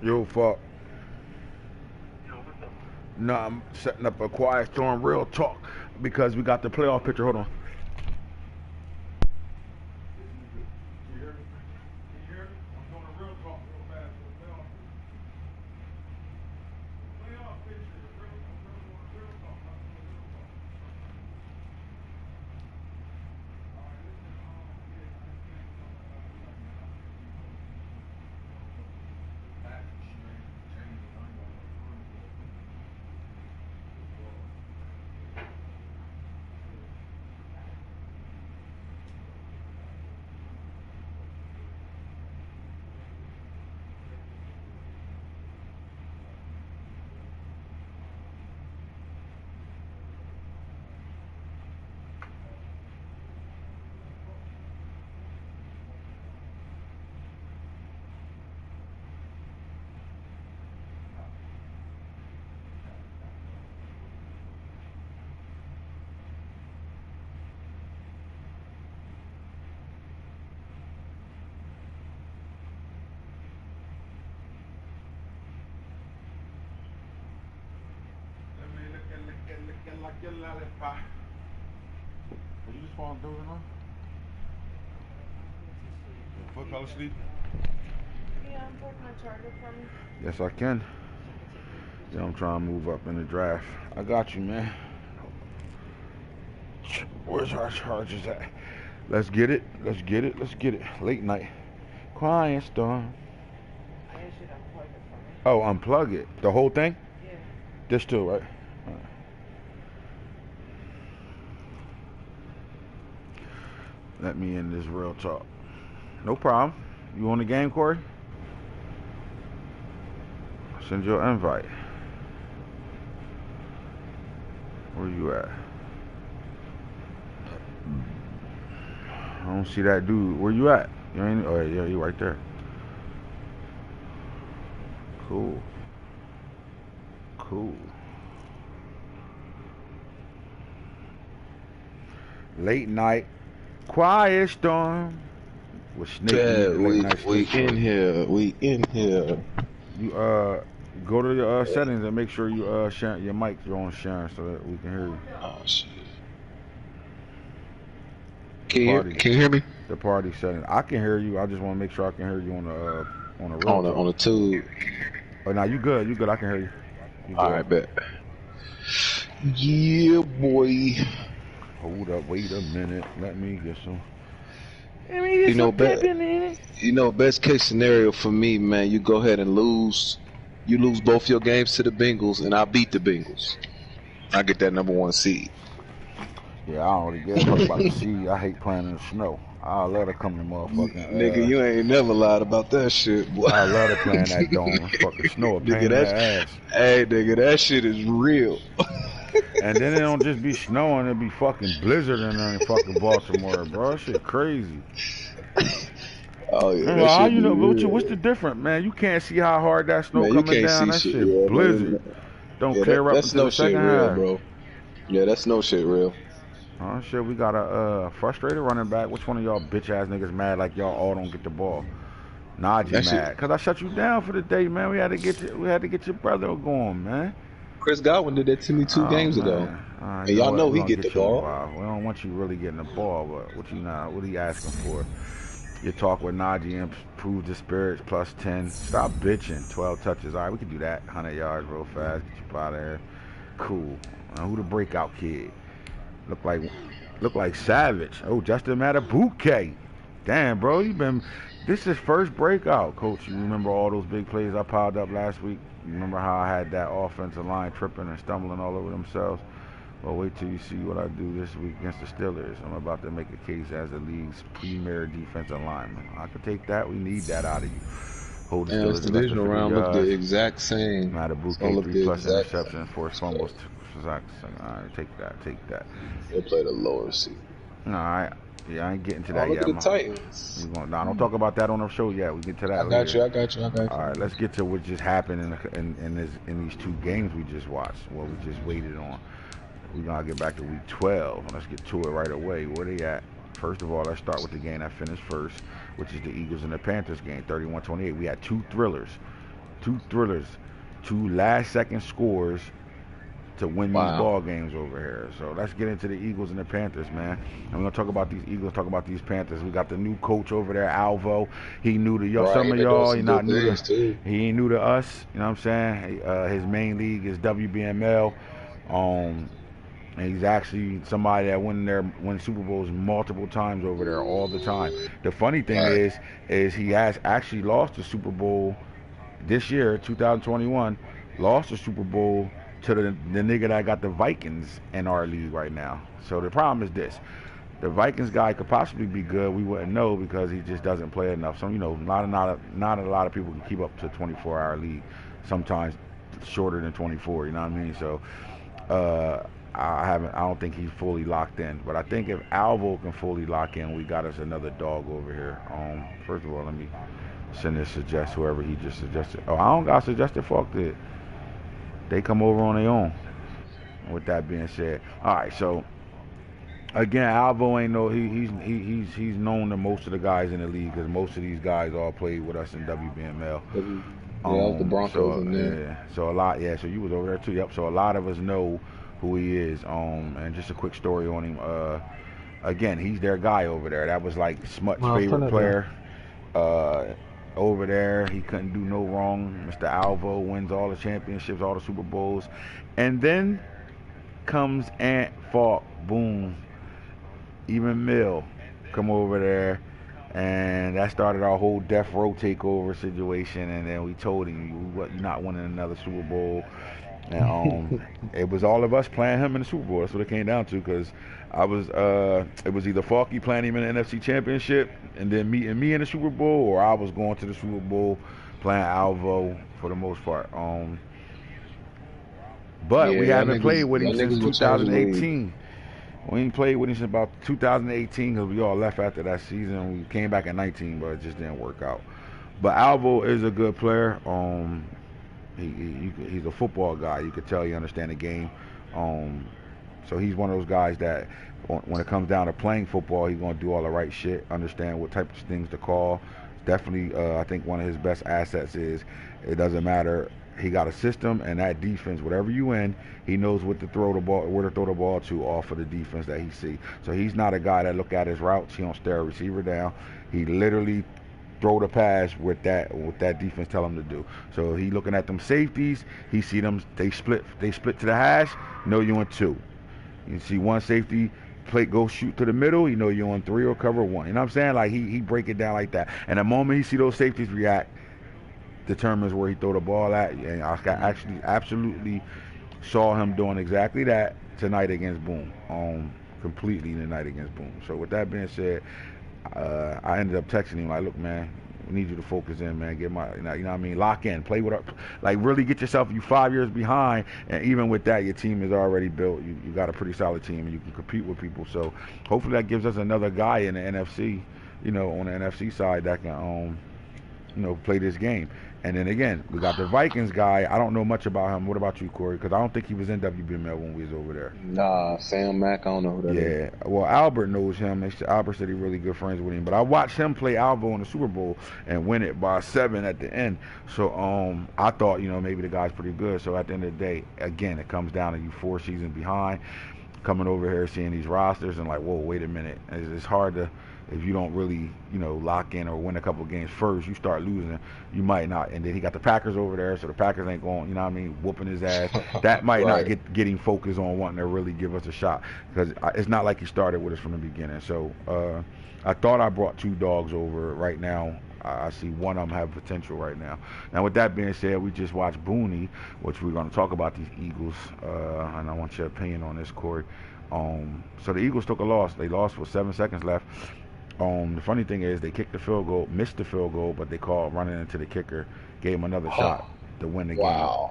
Yo, fuck. No, I'm setting up a quiet storm real talk because we got the playoff picture. Hold on. You just want to do it, huh? Foot fell asleep? Yeah, unplug my charger for me. Yes, I can. Yeah, I'm trying to move up in the draft. I got you, man. Where's our chargers at? Let's get it. Let's get it. Let's get it. Late night. Quiet storm. I should unplug it for me. Oh, unplug it. The whole thing? Yeah. This too, right? Let me in this real talk. No problem. You on the game, Corey? I'll send you an invite. Where you at? I don't see that dude. Where you at? You ain't. Oh yeah, you right there. Cool. Cool. Late night. Quiet storm. With Snake. Yeah, we Snake in here. We in here. You go to your settings and make sure you share your mic. You're on sharing so that we can hear you. Oh shit. Can you hear me? The party setting. I can hear you. I just want to make sure I can hear you on the real on the tube. Oh, now you good. You good. I can hear you. All right, bet. Yeah, boy. Hold up. Wait a minute. Let me get some. Best case scenario for me, man. You go ahead and lose. You lose both your games to the Bengals, and I beat the Bengals. I get that #1 seed. Yeah, I don't really get a fuck about the seed. I hate playing in the snow. I love to come to motherfucking. Nigga, you ain't never lied about that shit, boy. I love to play in that dome. Fucking snow, a pain in the ass. Hey, nigga, that shit is real. And then it don't just be snowing; it be fucking blizzard in fucking Baltimore, bro. That shit crazy. Oh yeah. Well, how you know? What's the difference, man? You can't see how hard that snow coming down. That shit real, blizzard. Don't clear up until the second half, bro. Yeah, that's no shit real. Oh shit, we got a frustrated running back. Which one of y'all bitch ass niggas mad like y'all all don't get the ball? Najee mad because I shut you down for the day, man. We had to get your brother going, man. Chris Godwin did that to me 2 games ago. And y'all know he get the ball. We don't want you really getting the ball, but what are you asking for? You talk with Najee and prove the spirits plus 10. Stop bitching. 12 touches. All right, we can do that. 100 yards real fast. Get you out of there. Cool. Who the breakout kid? Look like Savage. Oh, Justin Madubuike. Damn, bro, this is first breakout, coach. You remember all those big plays I piled up last week? You remember how I had that offensive line tripping and stumbling all over themselves? Well, wait till you see what I do this week against the Steelers. I'm about to make a case as the league's premier defensive lineman. I can take that. We need that out of you. Hold the Steelers. This divisional round looked the exact same. Madubuike 3+ interceptions, 4 fumbles. All right, take that. They played a lower seed. All right. Yeah, I ain't getting to that yet. Look at the Titans. Don't talk about that on the show yet. We get to that I got later. I got you. All right, let's get to what just happened in these 2 games we just watched. What we just waited on. We're gonna get back to week 12. Let's get to it right away. Where they at? First of all, let's start with the game that finished first, which is the Eagles and the Panthers game, 31-28. We had 2 thrillers. 2 thrillers, 2 last-second scores to win these ball games over here. So let's get into the Eagles and the Panthers, man. And we're gonna talk about these Eagles, talk about these Panthers. We got the new coach over there, Alvo. He new to y'all. Some of y'all, he not new to. He ain't new to us. You know what I'm saying? His main league is WBML. And he's actually somebody that win Super Bowls multiple times over there, all the time. The funny thing is he has actually lost the Super Bowl this year, 2021. Lost the Super Bowl to the nigga that got the Vikings in our league right now. So the problem is this. The Vikings guy could possibly be good. We wouldn't know because he just doesn't play enough. So, not a lot of people can keep up to a 24-hour league. Sometimes shorter than 24, you know what I mean? So I don't think he's fully locked in. But I think if Alvo can fully lock in, we got us another dog over here. First of all, let me send this whoever he just suggested. Oh, I don't got suggested, fuck it. They come over on their own. With that being said, all right. So again, Alvo ain't he's known to most of the guys in the league because most of these guys all played with us in WBML. The Broncos in there. Yeah. So a lot. Yeah. So you was over there too. Yep. So a lot of us know who he is. And just a quick story on him. Again, he's their guy over there. That was like Smut's favorite player. Over there, he couldn't do no wrong. Mr. Alvo wins all the championships, all the Super Bowls. And then comes Ant, Falk, Boom, even Mill come over there. And that started our whole death row takeover situation. And then we told him, you're not winning another Super Bowl. And it was all of us playing him in the Super Bowl. That's what it came down to, because it was either Falky playing him in the NFC Championship and then meeting me in the Super Bowl, or I was going to the Super Bowl playing Alvo for the most part. But we haven't played with him since 2018. We ain't played with him since about 2018 because we all left after that season. We came back in 19, but it just didn't work out. But Alvo is a good player. He's a football guy. You could tell he understands the game. So he's one of those guys that when it comes down to playing football, he's going to do all the right shit, understand what type of things to call. Definitely, I think one of his best assets is it doesn't matter. He got a system, and that defense, whatever you in, he knows where to throw the ball to off of the defense that he see. So he's not a guy that look at his routes. He don't stare a receiver down. He literally throw the pass with that defense tell him to do. So he looking at them safeties. He see them. They split to the hash. Know you in 2. You see one safety play go shoot to the middle. You know you on 3 or cover 1. You know what I'm saying? Like he break it down like that. And the moment he see those safeties react, determines where he throw the ball at. And I actually absolutely saw him doing exactly that tonight against Boom. Completely tonight against Boom. So with that being said, I ended up texting him like, look, man, we need you to focus in, man. Get my, you know what I mean, lock in, play with, like really get yourself. You 5 years behind, and even with that, your team is already built. You got a pretty solid team, and you can compete with people. So hopefully that gives us another guy in the NFC, on the NFC side that can, play this game. And then again, we got the Vikings guy. I don't know much about him. What about you, Corey? Because I don't think he was in WBML when we was over there. Nah, Sam Mack, I don't know who that is. Yeah, well, Albert knows him. Albert said he's really good friends with him. But I watched him play Alvo in the Super Bowl and win it by 7 at the end. So I thought, maybe the guy's pretty good. So at the end of the day, again, it comes down to you 4 seasons behind, coming over here, seeing these rosters, and like, whoa, wait a minute. It's hard to... If you don't really, lock in or win a couple of games first, you start losing, you might not. And then he got the Packers over there, so the Packers ain't going, whooping his ass. That might not get him focused on wanting to really give us a shot, because it's not like he started with us from the beginning. So I thought I brought 2 dogs over. Right now, I see one of them have potential right now. Now, with that being said, we just watched Booney, which we're going to talk about these Eagles, and I want your opinion on this, Corey. So the Eagles took a loss. They lost with 7 seconds left. The funny thing is they kicked the field goal, missed the field goal, but they called running into the kicker, gave him another shot to win the game.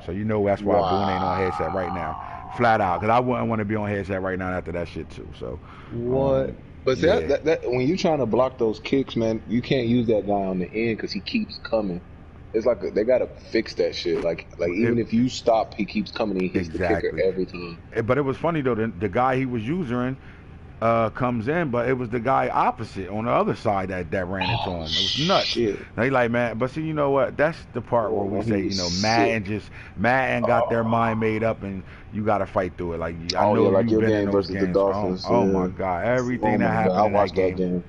So that's why Boone ain't on headset right now, flat out. Because I wouldn't want to be on headset right now after that shit too. So what? But see, that when you're trying to block those kicks, man, you can't use that guy on the end because he keeps coming. It's like they gotta fix that shit. Like even if you stop, he keeps coming. He hits the kicker every time. But it was funny though. The guy he was using comes in, but it was the guy opposite on the other side that ran into him. It was nuts. Shit. They like, man, but see, you know what? That's the part where Oh, we man, say, he you was know, sick. Madden got their mind made up, and you got to fight through it. Like I Oh yeah, know like you've your been in game those versus the games. Oh, Dolphins. oh my Yeah. God, Oh everything that my God, happened I in that watched that game. game.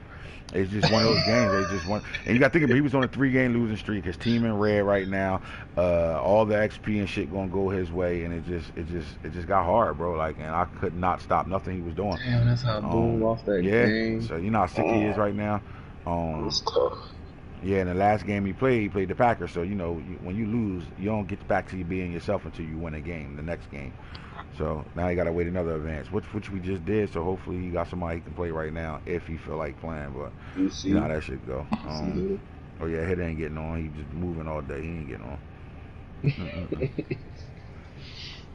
It's just one of those games. They just want, and you got to think about. He was on a 3-game losing streak. His team in red right now. All the XP and shit gonna go his way, and it just got hard, bro. Like, and I could not stop nothing he was doing. Damn, that's how Boone lost that Yeah. game. So you know how sick he is right now. It's tough. Yeah. In the last game he played the Packers. So you know when you lose, you don't get back to you being yourself until you win a game, the next game. So now you gotta wait another advance, which we just did. So hopefully he got somebody he can play right now if he feel like playing. But You you know see, how that shit go. Oh yeah, Hitter ain't getting on. He just moving all day. He ain't getting on. Mm-mm-mm.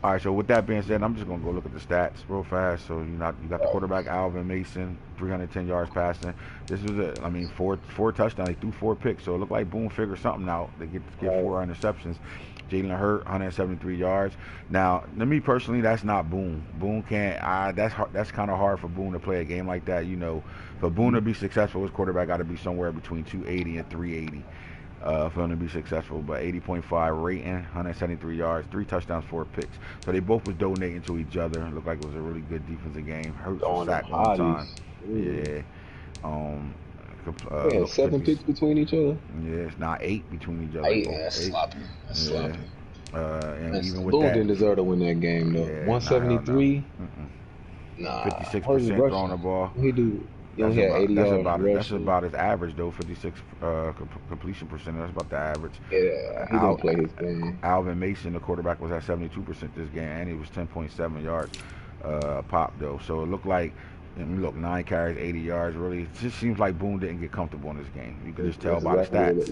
All right. So with that being said, I'm just gonna go look at the stats real fast. So you got the quarterback Alvin Mason, 310 yards passing. This was I mean four touchdowns. He threw 4 picks. So it looked like Boone figured something out. They get 4 interceptions. Jalen Hurt, 173 yards. Now, to me personally, that's not Boone. Boone can't. That's kind of hard for Boone to play a game like that. You know, for Boone to be successful, his quarterback got to be somewhere between 280 and 380 for him to be successful. But 80.5 rating, 173 yards, 3 touchdowns, 4 picks. So they both was donating to each other. It looked like it was a really good defensive game. Hurts was sacked one time. Yeah. They had 7 50, picks between each other. yeah, it's not 8 between each other. 8, that's sloppy. That's Yeah. sloppy. And even with Boone that, didn't deserve to win that game though. yeah, 173. Nah. Nah. 56% throwing the ball. He do. He only had 80 yards rushing. That's about his average though. 56 completion percentage. That's about the average. Yeah, he don't play his game. Alvin Mason, the quarterback, was at 72% this game, and he was 10.7 yards pop though. So it looked like. And look, 9 carries, 80 yards. Really, it just seems like Boone didn't get comfortable in this game. You could just tell by the stats.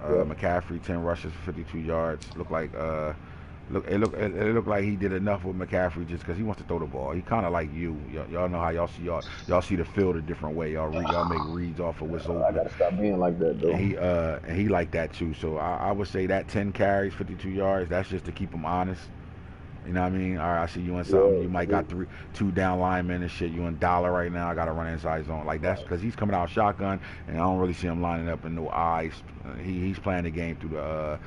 McCaffrey, 10 rushes, 52 yards. It looked like he did enough with McCaffrey just because he wants to throw the ball. He kind of like you. Y'all know how y'all see the field a different way. Y'all make reads off of what's open. I gotta stop being like that though. And he like that too. So I would say that 10 carries, 52 yards. That's just to keep him honest. You know what I mean? All right, I see you in something. You might got 2 down linemen and shit. You in dollar right now. I got to run inside zone. Like, that's because he's coming out shotgun, and I don't really see him lining up in no eyes. He's playing the game through a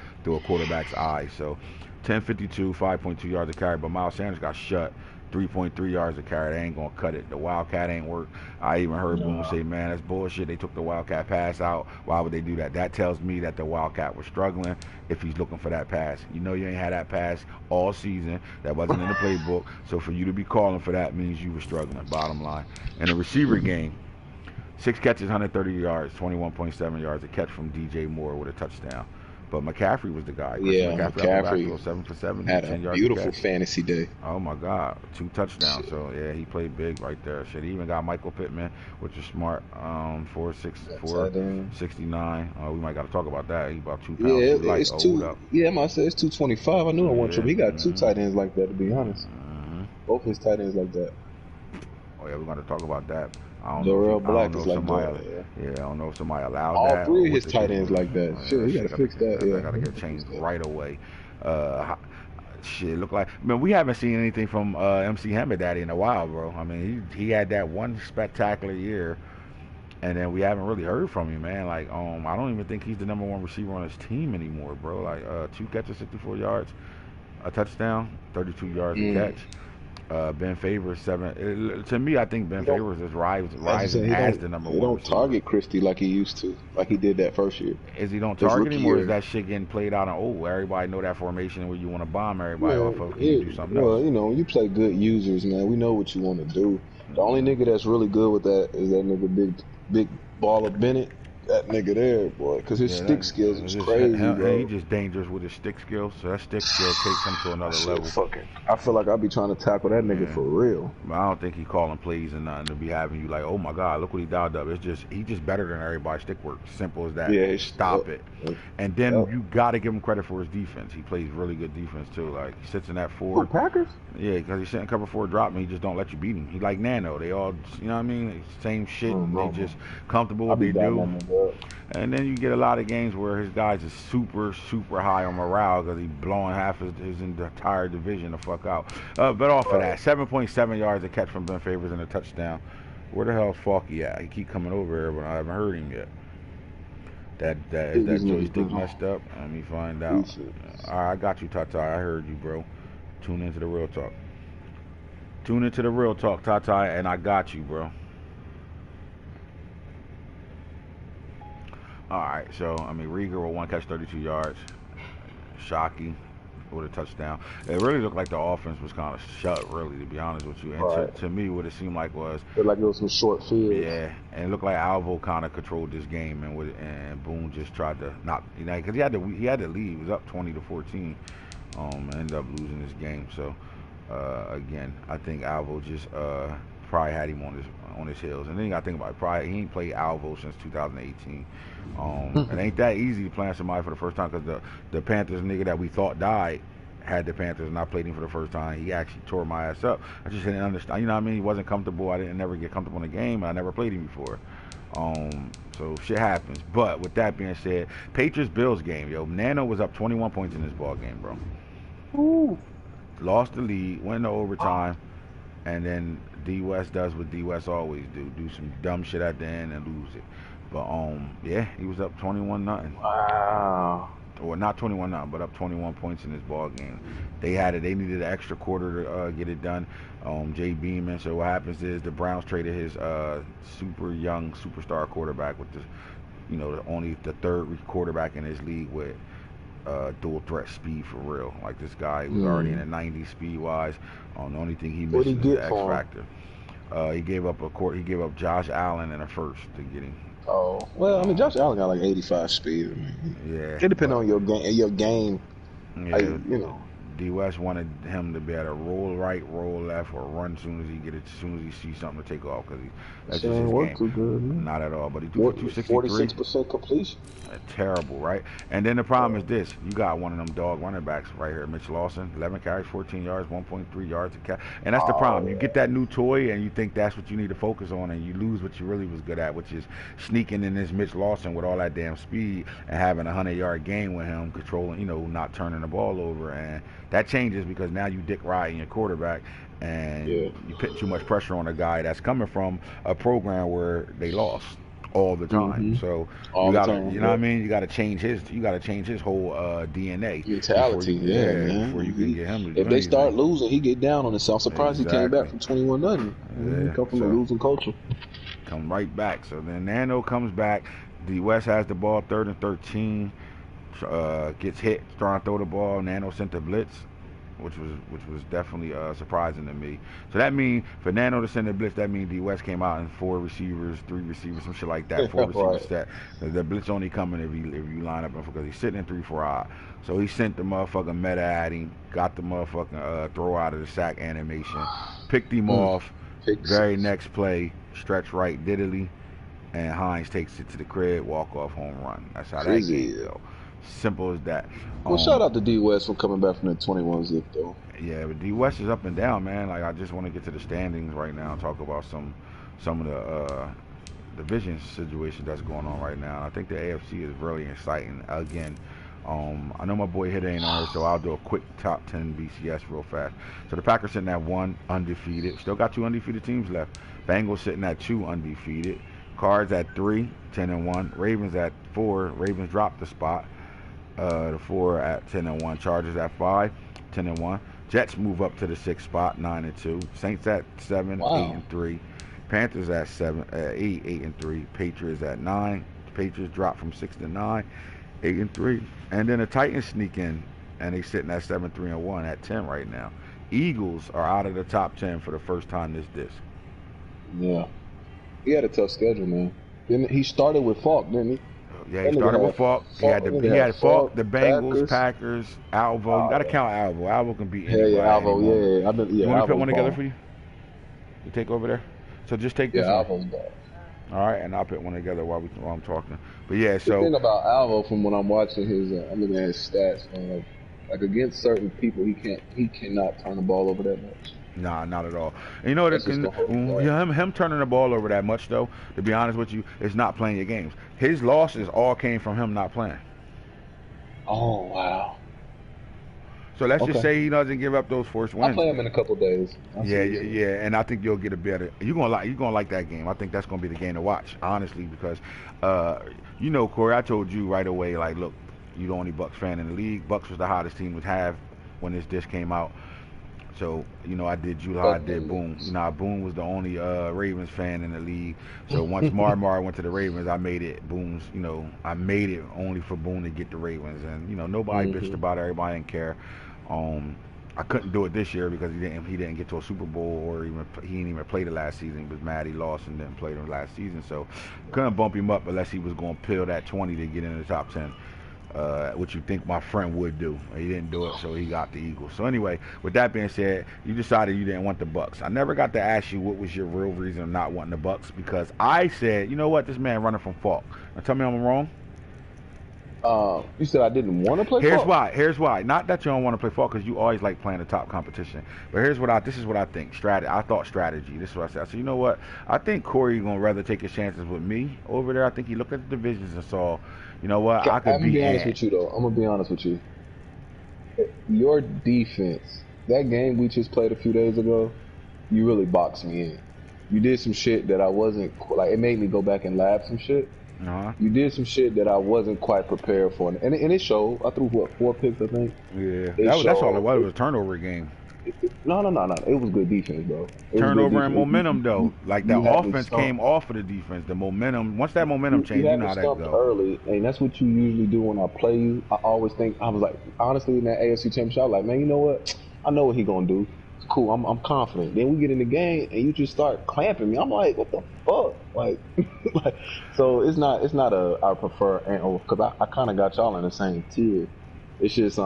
quarterback's eyes. So, 10.52, 5.2 yards a carry. But Miles Sanders got shut. 3.3 yards a carry. They ain't going to cut it. The Wildcat ain't work. I even heard Boone say, man, that's bullshit. They took the Wildcat pass out. Why would they do that? That tells me that the Wildcat was struggling if he's looking for that pass. You know you ain't had that pass all season. That wasn't in the playbook. So for you to be calling for that means you were struggling, bottom line. In the receiver game, 6 catches, 130 yards, 21.7 yards. A catch from DJ Moore with a touchdown. But McCaffrey was the guy. Yeah, McCaffrey 7 for 7, had 10 a yards beautiful fantasy day. Oh my God, 2 touchdowns. Shit. So yeah, he played big right there. Shit, he even got Michael Pittman, which is smart. 469. We might got to talk about that. He about 2 pounds. Yeah, it's 2. Yeah, I might say it's 225. I knew I wanted to. He got 2 tight ends like that. To be honest, both his tight ends like that. Oh yeah, we're going to talk about that. I don't know if somebody allowed all that. All 3 of his tight ends like that. Shit, he got to fix that. Yeah, got to get changed right away. Shit, look like, man, we haven't seen anything from MC Hamadaddy in a while, bro. I mean, he had that one spectacular year, and then we haven't really heard from him, man. Like, I don't even think he's the #1 receiver on his team anymore, bro. Like, 2 catches, 64 yards, a touchdown, 32 yards a catch. Ben Favors 7. To me, I think Ben Favors is rising as the #1 He don't receiver. target Christie like he used to, like he did that first year. Is he don't target him, or is that shit getting played out on? Everybody know that formation where you want to bomb everybody off of. Can you do something else? Well, you know, you play good users, man. We know what you want to do. The only nigga that's really good with that is that nigga big baller Bennett. That nigga there, boy, because his stick skills is crazy, bro. He just dangerous with his stick skills, so that stick skill takes him to another level. I feel like I be trying to tackle that nigga for real. But I don't think he calling plays and nothing to be having you like, oh my God, look what he dialed up. It's just he just better than everybody's stick work. Simple as that. Yeah, Stop it. And then you got to give him credit for his defense. He plays really good defense too. Like he sits in that 4. Packers? Yeah, because he's sitting cover 4 drop and he just don't let you beat him. He like Nano. They all, you know what I mean? Same shit. They just comfortable what they do. And then you get a lot of games where his guys is super, super high on morale because he's blowing half his entire division the fuck out. But off of that, 7.7 yards a catch from Ben Favors and a touchdown. Where the hell's Falky at? He keep coming over here, but I haven't heard him yet. Is These that niggas joystick been messed up? Let me find out. reset. All right, I got you, Tata. I heard you, bro. Tune into the real talk. Tune into the real talk, Tata, and I got you, bro. All right, so I mean, Rieger with 1 catch, 32 yards. Shockey with a touchdown. It really looked like the offense was kind of shut, really, to be honest with you. And Right. to me, what it seemed like was, Felt like it was some short fields. yeah, and it looked like Alvo kind of controlled this game, and Boone just tried to not, because he had to leave. He was up 20-14, and ended up losing this game. So again, I think Alvo just probably had him on his heels. And then you got to think about it, probably he ain't played Alvo since 2018. It ain't that easy playing somebody for the first time, because the Panthers nigga that we thought died had the Panthers, and I played him for the first time. He actually tore my ass up. I just didn't understand. You know what I mean? He wasn't comfortable. I didn't never get comfortable in the game, and I never played him before. So shit happens. But with that being said, Patriots-Bills game, yo. Nano was up 21 points in this ball game, bro. Ooh. Lost the lead, went into overtime, and then D West does what D West always do some dumb shit at the end and lose it. But yeah, he was up 21-0. Wow. Or not 21-0, but up 21 points in this ball game. They needed an extra quarter to get it done. Jay Beeman. So what happens is the Browns traded his super young superstar quarterback with only the third quarterback in his league with dual threat speed for real. Like this guy was already in the 90s speed wise. The only thing he missed is the X factor. He gave up Josh Allen and a first to get him. Oh well, I mean Josh Allen got like 85 speed. I mean, yeah, it depends on your game. Yeah, D West wanted him to be able to roll right, roll left, or run as soon as he sees something to take off, because that's just his game. Too good, man. Not at all, but he threw for 263. 46% completion. Terrible, right? And then the problem is this: you got one of them dog running backs right here, Mitch Lawson, 11 carries, 14 yards, 1.3 yards a catch, and that's the problem. You get that new toy, and you think that's what you need to focus on, and you lose what you really was good at, which is sneaking in this Mitch Lawson with all that damn speed and having a 100-yard game with him, controlling, not turning the ball over, and that changes because now you dick riding your quarterback, and you put too much pressure on a guy that's coming from a program where they lost all the time. So you got to, what I mean? You got to change his whole DNA, mentality. Before you can get him to if they start losing, he get down on himself. I'm surprised he came back from 21-0. He come from a losing culture. Come right back. So then Nano comes back. D West has the ball, 3rd and 13. Gets hit, trying to throw the ball. Nano sent the blitz, which was definitely surprising to me. So that means for Nano to send the blitz, that means D West came out in 3 receivers, some shit like that. 4 receivers set. The blitz only coming if you line up, because he's sitting in 3-4 odd. So he sent the motherfucking meta at him, got the motherfucking throw out of the sack animation, picked him off. Very next play, stretch right diddly, and Hines takes it to the crib, walk off home run. That's how that game go. Simple as that. Well, shout out to D West for coming back from that 21 zip though. Yeah, but D West is up and down, man. Like, I just want to get to the standings right now and talk about some of the division situations that's going on right now. I think the AFC is really exciting. Again, I know my boy Hit ain't on here, so I'll do a quick top 10 BCS real fast. So the Packers sitting at 1 undefeated. Still got 2 undefeated teams left. Bengals sitting at 2 undefeated. Cards at 3, 10-1. Ravens at 4. Ravens dropped the spot. The 4 at 10-1. Chargers at 5, 10-1. Jets move up to the 6th spot, 9-2. Saints at 7, 8-3. Panthers at 7, 8, 8-3. Patriots at 9. Patriots drop from 6 to 9, 8-3. And then the Titans sneak in, and they sitting at 7-3-1 at 10 right now. Eagles are out of the top 10 for the first time this disc. Yeah, he had a tough schedule, man. He started with Falk, didn't he? Yeah, he started with Falk. He had Falk, the Bengals, Packers, Alvo. You got to count Alvo. Alvo can beat anybody. Yeah, Alvo. Yeah. You want to put one together for you? You take over there. So just take this. Yeah, Alvo's bad. All right, and I'll put one together while I'm talking. But yeah, so the thing about Alvo, from when I'm watching his, I'm looking at his stats. Like against certain people, he cannot turn the ball over that much. Nah, not at all. And you know what? Him turning the ball over that much, though, to be honest with you, is not playing your games. His losses all came from him not playing. Oh, wow. So let's just say he doesn't give up those first wins. I'll play him in a couple days. Yeah, and I think you'll get a better. You're gonna like that game. I think that's gonna be the game to watch, honestly, because, Corey, I told you right away, like, look, you're the only Bucks fan in the league. Bucks was the hottest team would have when this disc came out. So, I did you how I did Boone. Boone was the only Ravens fan in the league. So once Mar went to the Ravens, I made it Boone's, I made it only for Boone to get the Ravens. And, nobody bitched about it. Everybody didn't care. I couldn't do it this year because he didn't get to a Super Bowl, or he didn't even play the last season. He was mad he lost and didn't play the last season. So couldn't bump him up unless he was going to peel that 20 to get in the top 10. What you think my friend would do. He didn't do it, so he got the Eagles. So anyway, with that being said, you decided you didn't want the Bucks. I never got to ask you what was your real reason of not wanting the Bucks, because I said, you know what, this man running from Falk. Now tell me I'm wrong. You said I didn't want to play Falk? Here's why. Not that you don't want to play Falk, because you always like playing the top competition. But this is what I think. I thought strategy. This is what I said. So you know what? I think Corey going to rather take his chances with me over there. I think he looked at the divisions and saw, you know what, I could be honest with you, though. I'm going to be honest with you. Your defense, that game we just played a few days ago, you really boxed me in. You did some shit that I wasn't, like, it made me go back and lab some shit. Uh-huh. You did some shit that I wasn't quite prepared for, and it showed. I threw 4 picks, I think. Yeah, that's all it was. It was a turnover game. No. It was good defense, bro. Turnover and momentum, though. Like, the offense came off of the defense. The momentum. Once that momentum changed, you know how that goes. Early, and that's what you usually do when I play you. I always think, I was like, honestly, in that AFC Championship, I was like, man, you know what? I know what he gonna do. It's cool. I'm confident. Then we get in the game, and you just start clamping me. I'm like, what the fuck? Like, so it's not I prefer, and because I kind of got y'all in the same tier. It's just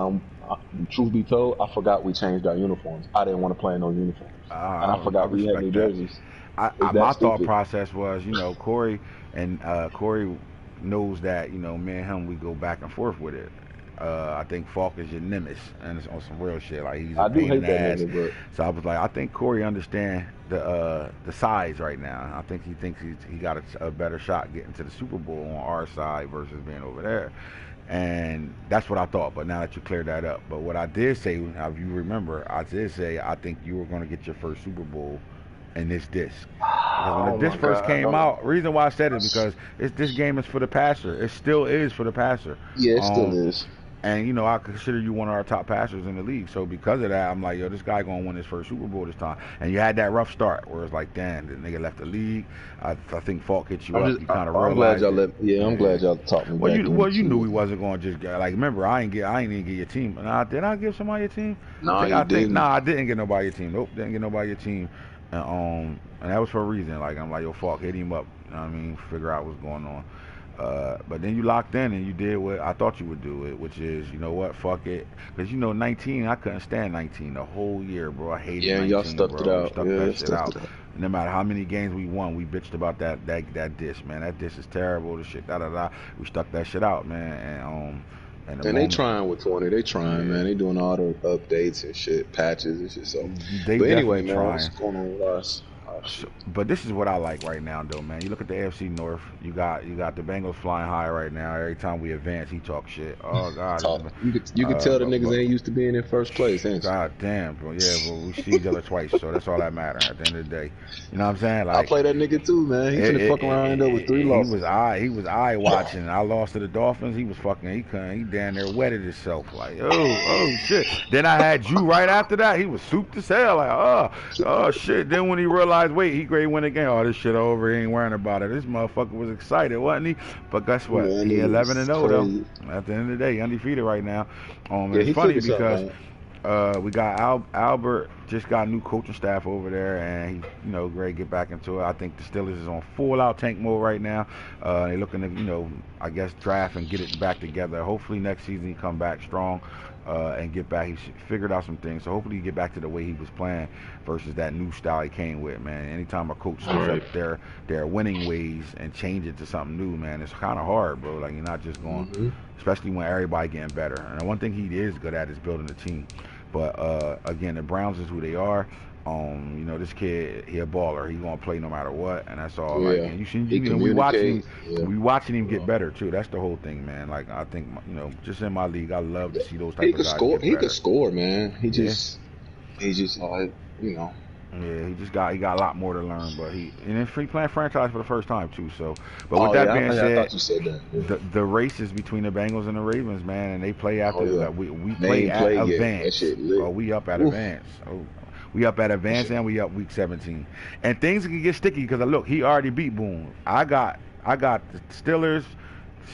truth be told, I forgot we changed our uniforms. I didn't want to play in those uniforms, and I forgot we had New Jerseys. My thought process was, Corey knows that, me and him, we go back and forth with it. I think Falk is your nemesis, and it's on some real shit. Like, he's a pain in the ass. Nigga, so I was like, I think Corey understands the size right now. I think he thinks he got a better shot getting to the Super Bowl on our side versus being over there. And that's what I thought. But now that you cleared that up, but what I did say, if you remember, I did say I think you were going to get your first Super Bowl in this disc. Because when the disc first came out, reason why I said it, because this game is for the passer. It still is for the passer. Yeah, it still is. And, I consider you one of our top passers in the league. So because of that, I'm like, yo, this guy going to win his first Super Bowl this time. And you had that rough start where it's like, damn, the nigga left the league. I think Falk hit you up. You kind of realized. I'm glad y'all talked me back. You knew he wasn't going to just get, like, remember, I ain't even get your team. Did I give somebody your team? No, I didn't get nobody your team. Nope, didn't get nobody your team. And that was for a reason. Like, I'm like, yo, Falk, hit him up. You know what I mean? Figure out what's going on. But then you locked in and you did what I thought you would do, which is, you know what, fuck it. Because, 19, I couldn't stand 19 the whole year, bro. I hated 19, y'all bro. Stuck that shit out. No matter how many games we won, we bitched about that dish, man. That dish is terrible, the shit, da-da-da. We stuck that shit out, man. And they trying with 20. They trying, man. They doing all the updates and shit, patches and shit. So, but anyway, man, what's going on with us? But this is what I like right now, though, man. You look at the AFC North. You got the Bengals flying high right now. Every time we advance, he talks shit. Oh God, you can tell the niggas ain't used to being in first place, ain't you? God damn, bro. Yeah, but we see each other twice, so that's all that matters at the end of the day. You know what I'm saying? Like, I play that nigga too, man. He finna fuck around with 3 losses. He was eye watching. I lost to the Dolphins. He was fucking. He down there wetted himself. Like, oh shit. Then I had you right after that. He was souped as hell. Like, oh shit. Then when he realized, wait, he great win again. Oh, this shit over. He ain't worrying about it. This motherfucker was excited, wasn't he? But guess what? Man, he 11-0 though. At the end of the day, undefeated right now. It's funny because we got Albert just got a new coaching staff over there, and he, ready to get back into it. I think the Steelers is on full out tank mode right now. They're looking to, I guess, draft and get it back together. Hopefully next season he come back strong. And get back. He figured out some things, so hopefully he get back to the way he was playing versus that new style he came with, man. Anytime a coach switch up their winning ways and change it to something new, man, it's kind of hard, bro. Like, you're not just going, especially when everybody getting better. And the one thing he is good at is building a team. But again, the Browns is who they are. You know, this kid, he a baller. He gonna play no matter what, and that's all. Like, Yeah, and you see, he you know, communicates. Yeah, we watching him get better too. That's the whole thing, man. Like, I think, you know, just in my league, I love to see those he type of could guys score. get He could better. score, man. Yeah, He's just like, you know. yeah. He got a lot more to learn, but and then free playing franchise for the first time too. So, but with Oh that yeah, being I said, thought you said that. Yeah. the race is between the Bengals and the Ravens, man, and they play Oh after yeah. like we They play ain't at played yet. That advance. shit lit. Oh, we up at Oof. advance. Oh, we up at That advance shit. and we up week 17, and things can get sticky because look, he already beat Boone. I got the Steelers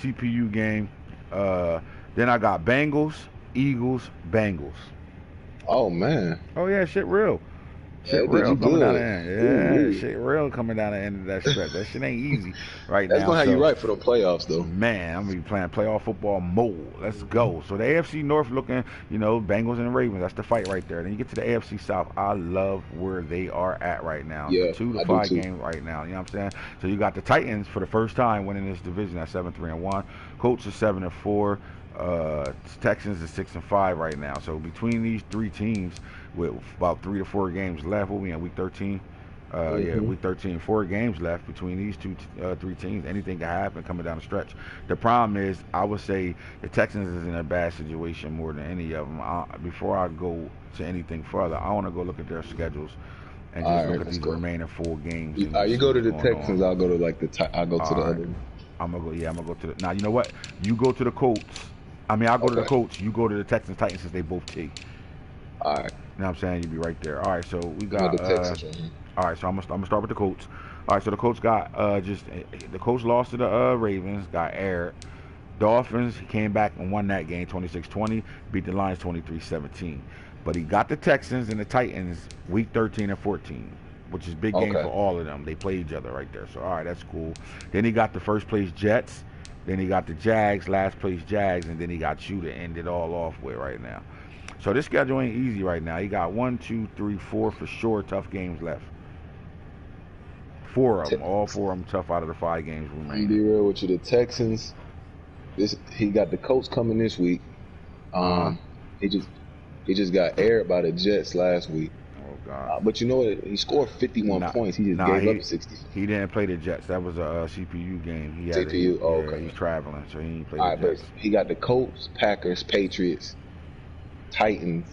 CPU game. Then I got Bengals, Eagles, Bengals. Oh man. Oh yeah, shit real. Yeah, Shit it did real you coming down the good. end. Ooh Yeah, wee. shit real coming down the end of that stretch. That shit ain't easy right That's now. gonna have you So right for the playoffs though. man, I'm gonna be playing playoff football mode. Let's go. So the AFC North looking, you know, Bengals and Ravens. That's the fight right there. Then you get to the AFC South. I love where they are at right now. It's a Yeah, 2-5 I do too. game right now. You know what I'm saying? So you got the Titans for the first time winning this division at 7-3-1. Colts are 7-4. Texans is 6-5 right now. So between these three teams, with about 3 to 4 games left, we'll be in week 13. Yeah, Hmm. week 13, 4 games left between these three teams. Anything can happen coming down the stretch. The problem is, I would say the Texans is in a bad situation more than any of them. Before I go to anything further, I want to go look at their schedules and just All look right, at let's these go. remaining 4 games and You just see go to what's the going on. Texans. I'll go to like I'll go to All the right, other one. I'm gonna go. Yeah, I'm gonna go to the. Now you know what? You go to the Colts. I mean, I'll go to the Okay. Colts. You go to the Texans, Titans, since they both T. All right. You know what I'm saying? You'd be right there. All right, so we I'm at got the Texans right here. all right, so I'm gonna start with the Colts. All right, so the Colts got the Colts lost to the Ravens, got aired. Dolphins, he came back and won that game 26-20, beat the Lions 23-17. But he got the Texans and the Titans week 13 and 14, which is big game Okay. for all of them. They play each other right there. So all right, that's cool. Then he got the first place Jets, then he got the Jags, last place Jags, and then he got you to end it all off with right now. So this schedule ain't easy right now. He got 1, 2, 3, 4 for sure tough games left. 4 of them, all 4 of them tough out of the 5 games I'm gonna remaining. be real with you. The Texans. He got the Colts coming this week. Uh-huh. He just got aired by the Jets last week. Oh God. But you know what? He scored 51 Nah, points. He just nah, gave up 60. he didn't play the Jets. That was a CPU game. He had CPU. Oh, yeah, okay. he's traveling, so he didn't play All the right, but Jets. he got the Colts, Packers, Patriots, Titans.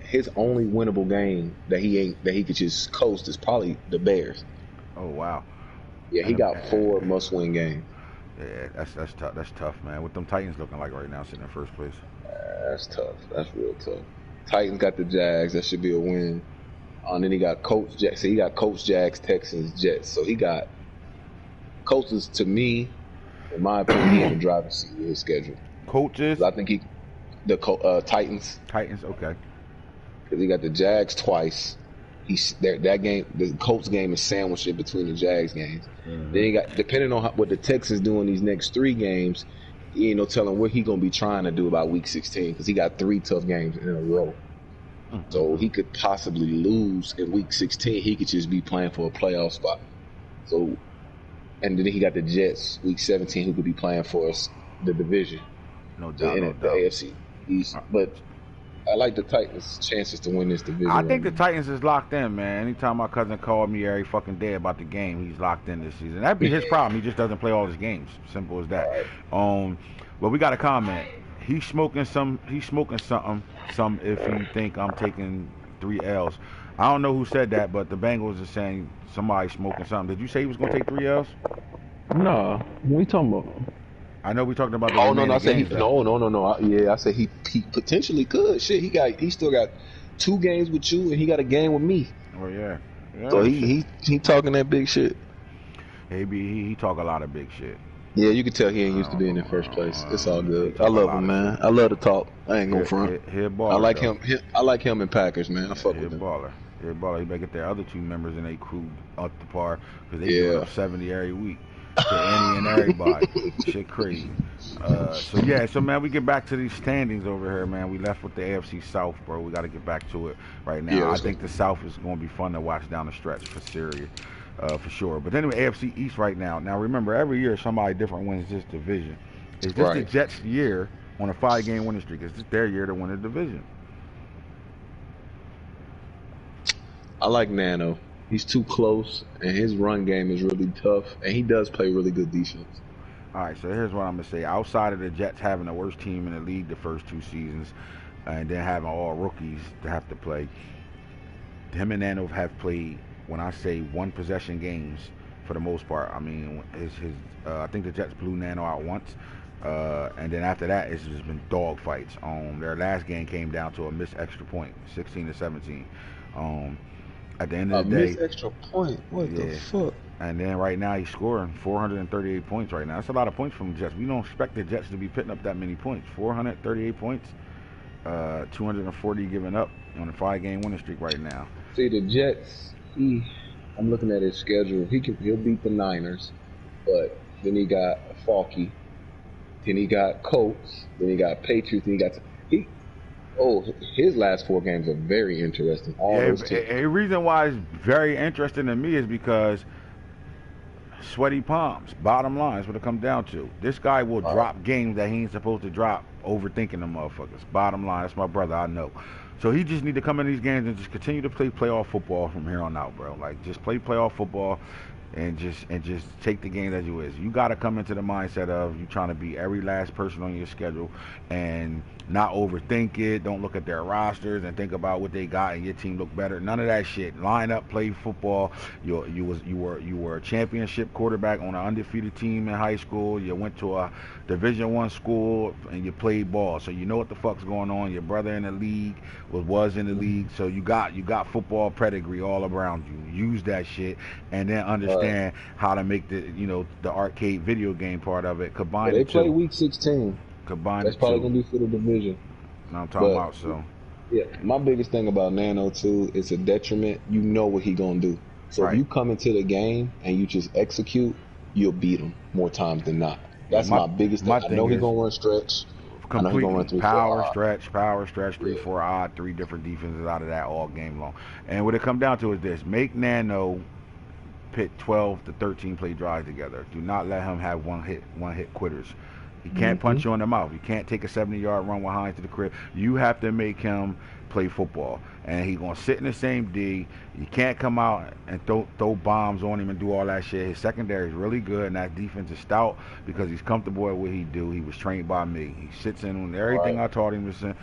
His only winnable game that he could just coast is probably the Bears. Oh wow. Yeah, he And got 4 must-win games. yeah, that's tough. That's tough, man. What them Titans looking like right now, sitting in first place. That's tough. That's real tough. Titans got the Jags. That should be a win. And then he got Colts, Jags. So he got Colts, Jags, Texans, Jets. So he got Colts is, to me, in my opinion, he in the driver's seat with his schedule. Coaches, 'Cause I think Titans, Titans, okay. because he got the Jags twice. That game, the Colts game is sandwiched in between the Jags games. Mhm. Then he got, depending on what the Texans do in these next 3 games, you ain't no telling what he gonna be trying to do about Week 16 because he got 3 tough games in a row. So he could possibly lose in Week 16. He could just be playing for a playoff spot. So, and then he got the Jets Week 17, who could be playing for us the division, No doubt, no the doubt. AFC East. But I like the Titans' chances to win this division. I think the right now. Titans is locked in, man. Anytime my cousin called me every fucking day about the game, he's locked in this season. That'd be his problem. He just doesn't play all his games. Simple as that. Well, we got a comment. He's smoking something. Some if you think I'm taking 3 L's. I don't know who said that, but the Bengals are saying somebody smoking something. Did you say he was gonna take 3 L's? No, what are you talking about? I know we talked about the Oh no, remaining I said games. no. I said he potentially could. Shit, he still got 2 games with you, and he got a game with me. Oh yeah. So shit. he talking that big shit. He talk a lot of big shit. Yeah, you can tell he ain't used to being in first place. It's all good. I love him, man. I love to talk. I ain't gonna front. He a baller, I like though. him. I like him in Packers, man. I fuck He a with him. baller. He a baller. He better get their other 2 members in their crew up to par because they Yeah. give up 70 every week to any and everybody. Shit crazy. So man, we get back to these standings over here, man. We left with the AFC South, bro. We got to get back to it right now. Yeah, I let's think the South is going to be fun to watch down the stretch for Syria. For sure. But anyway, AFC East right now. Now remember, every year somebody different wins this division. Is this the Right. Jets' year on a 5-game winning streak? Is this their year to win the division? I like Nano. He's too close, and his run game is really tough, and he does play really good defense. All right, so here's what I'm gonna say. Outside of the Jets having the worst team in the league the first 2 seasons, and then having all rookies to have to play, him and Nano have played, when I say one possession games for the most part. I mean, I think the Jets blew Nano out once, and then after that, it's just been dog fights. Their last game came down to a missed extra point, 16-17. At the end of the day, missed extra point. What the fuck? And then right now he's scoring 438 points right now. That's a lot of points from the Jets. We don't expect the Jets to be putting up that many points. 438 points, 240 given up on a 5-game winning streak right now. See, the Jets, I'm looking at his schedule. He'll beat the Niners, but then he got Falky, then he got Colts, then he got Patriots, then his last 4 games are very interesting. A reason why it's very interesting to me is because sweaty palms. Bottom line is what it comes down to. This guy will drop games that he ain't supposed to drop, overthinking the motherfuckers. Bottom line, that's my brother, I know. So he just need to come in these games and just continue to play playoff football from here on out, bro. Like, just play playoff football and just take the game as you is. You got to come into the mindset of you trying to beat every last person on your schedule and not overthink it. Don't look at their rosters and think about what they got and your team look better. None of that shit. Line up, play football. You were a championship quarterback on an undefeated team in high school. You went to a Division I school and you played ball, so you know what the fuck's going on. Your brother in the league was in the league, so you got football pedigree all around you. Use that shit and then understand how to make the arcade video game part of it. Combine they it. Play week 16. Combine That's probably gonna be for the division. I'm talking about. So yeah, my biggest thing about Nano too, it's a detriment. You know what he gonna do. So if you come into the game and you just execute, you'll beat him more times than not. That's my biggest thing. I know he's gonna run stretch. Completely. Run power stretch, 3-4 odd, 3 different defenses out of that all game long. And what it comes down to is this: make Nano pit 12 to 13 play drives together. Do not let him have one hit quitters. He can't punch you in the mouth. You can't take a 70-yard run with Hines to the crib. You have to make him play football. And he's going to sit in the same D. You can't come out and throw bombs on him and do all that shit. His secondary is really good, and that defense is stout because he's comfortable at what he do. He was trained by me. He sits in on everything I taught him to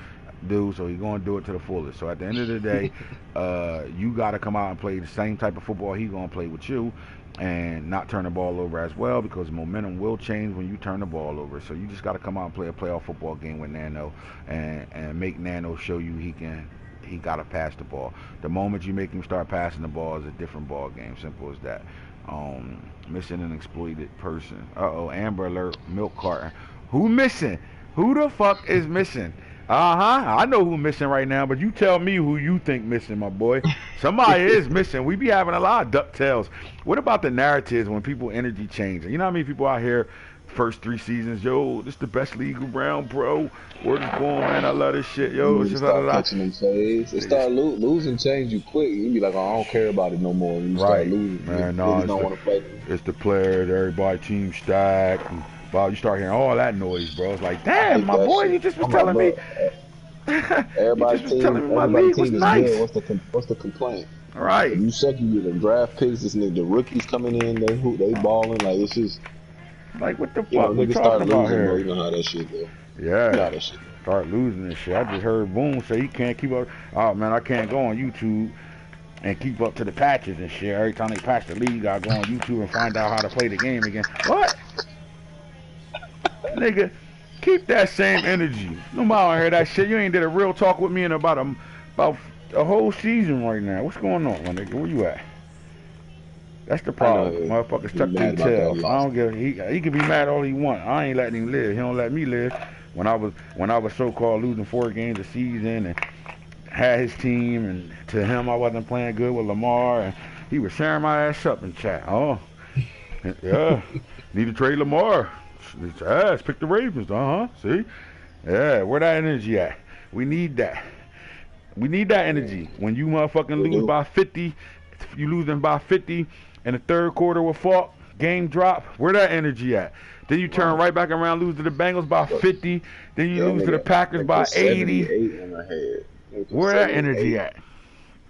do, so he's going to do it to the fullest. So at the end of the day, you got to come out and play the same type of football he's going to play with you, and not turn the ball over as well, because momentum will change when you turn the ball over. So you just got to come out and play a playoff football game with Nano and make Nano show you he got to pass the ball. The moment you make him start passing the ball is a different ball game. Simple as that. Missing an exploited person. Amber Alert, milk carton. Who missing? Who the fuck is missing? I know who's missing right now, but you tell me who you think missing, my boy. Somebody is missing. We be having a lot of DuckTales. What about the narratives when people energy change? You know how many people out here first 3 seasons, yo, this the best league around, bro. Word is born, man. I love this shit, yo. You start catching them fades. It start losing change you quick. You be like, oh, I don't care about it no more. You start losing. Man, no, don't want to play. It's the players, everybody, team stack. Bob, you start hearing all that noise, bro. It's like, damn, my boy, you just was telling me. Everybody's team, my league was nice. Good. What's the complaint? All right. If you suck, you get the draft picks. This nigga, the rookies coming in, they balling. Like, it's just like, what the fuck we talking about here? You know how that shit go. Yeah. You know how that shit go. Start losing this shit. I just heard Boone say he can't keep up. Oh man, I can't go on YouTube and keep up to the patches and shit. Every time they patch the league, I go on YouTube and find out how to play the game again. What? Nigga, keep that same energy. Nobody want to hear that shit. You ain't did a real talk with me in about a whole season right now. What's going on, my nigga? Where you at? That's the problem. Motherfuckers tuck their tails. I don't give. He can be mad all he want. I ain't letting him live. He don't let me live. When I was so-called losing 4 games a season and had his team, and to him I wasn't playing good with Lamar, and he was tearing my ass up in chat. Oh, yeah, need to trade Lamar. Let's pick the Ravens. See, yeah, where that energy at? We need that. We need that energy. When you motherfucking lose by 50, you losing by 50 in the third quarter with Falk, game drop. Where that energy at? Then you turn right back around, lose to the Bengals by 50. Then you lose to the Packers by 80. Where that energy at?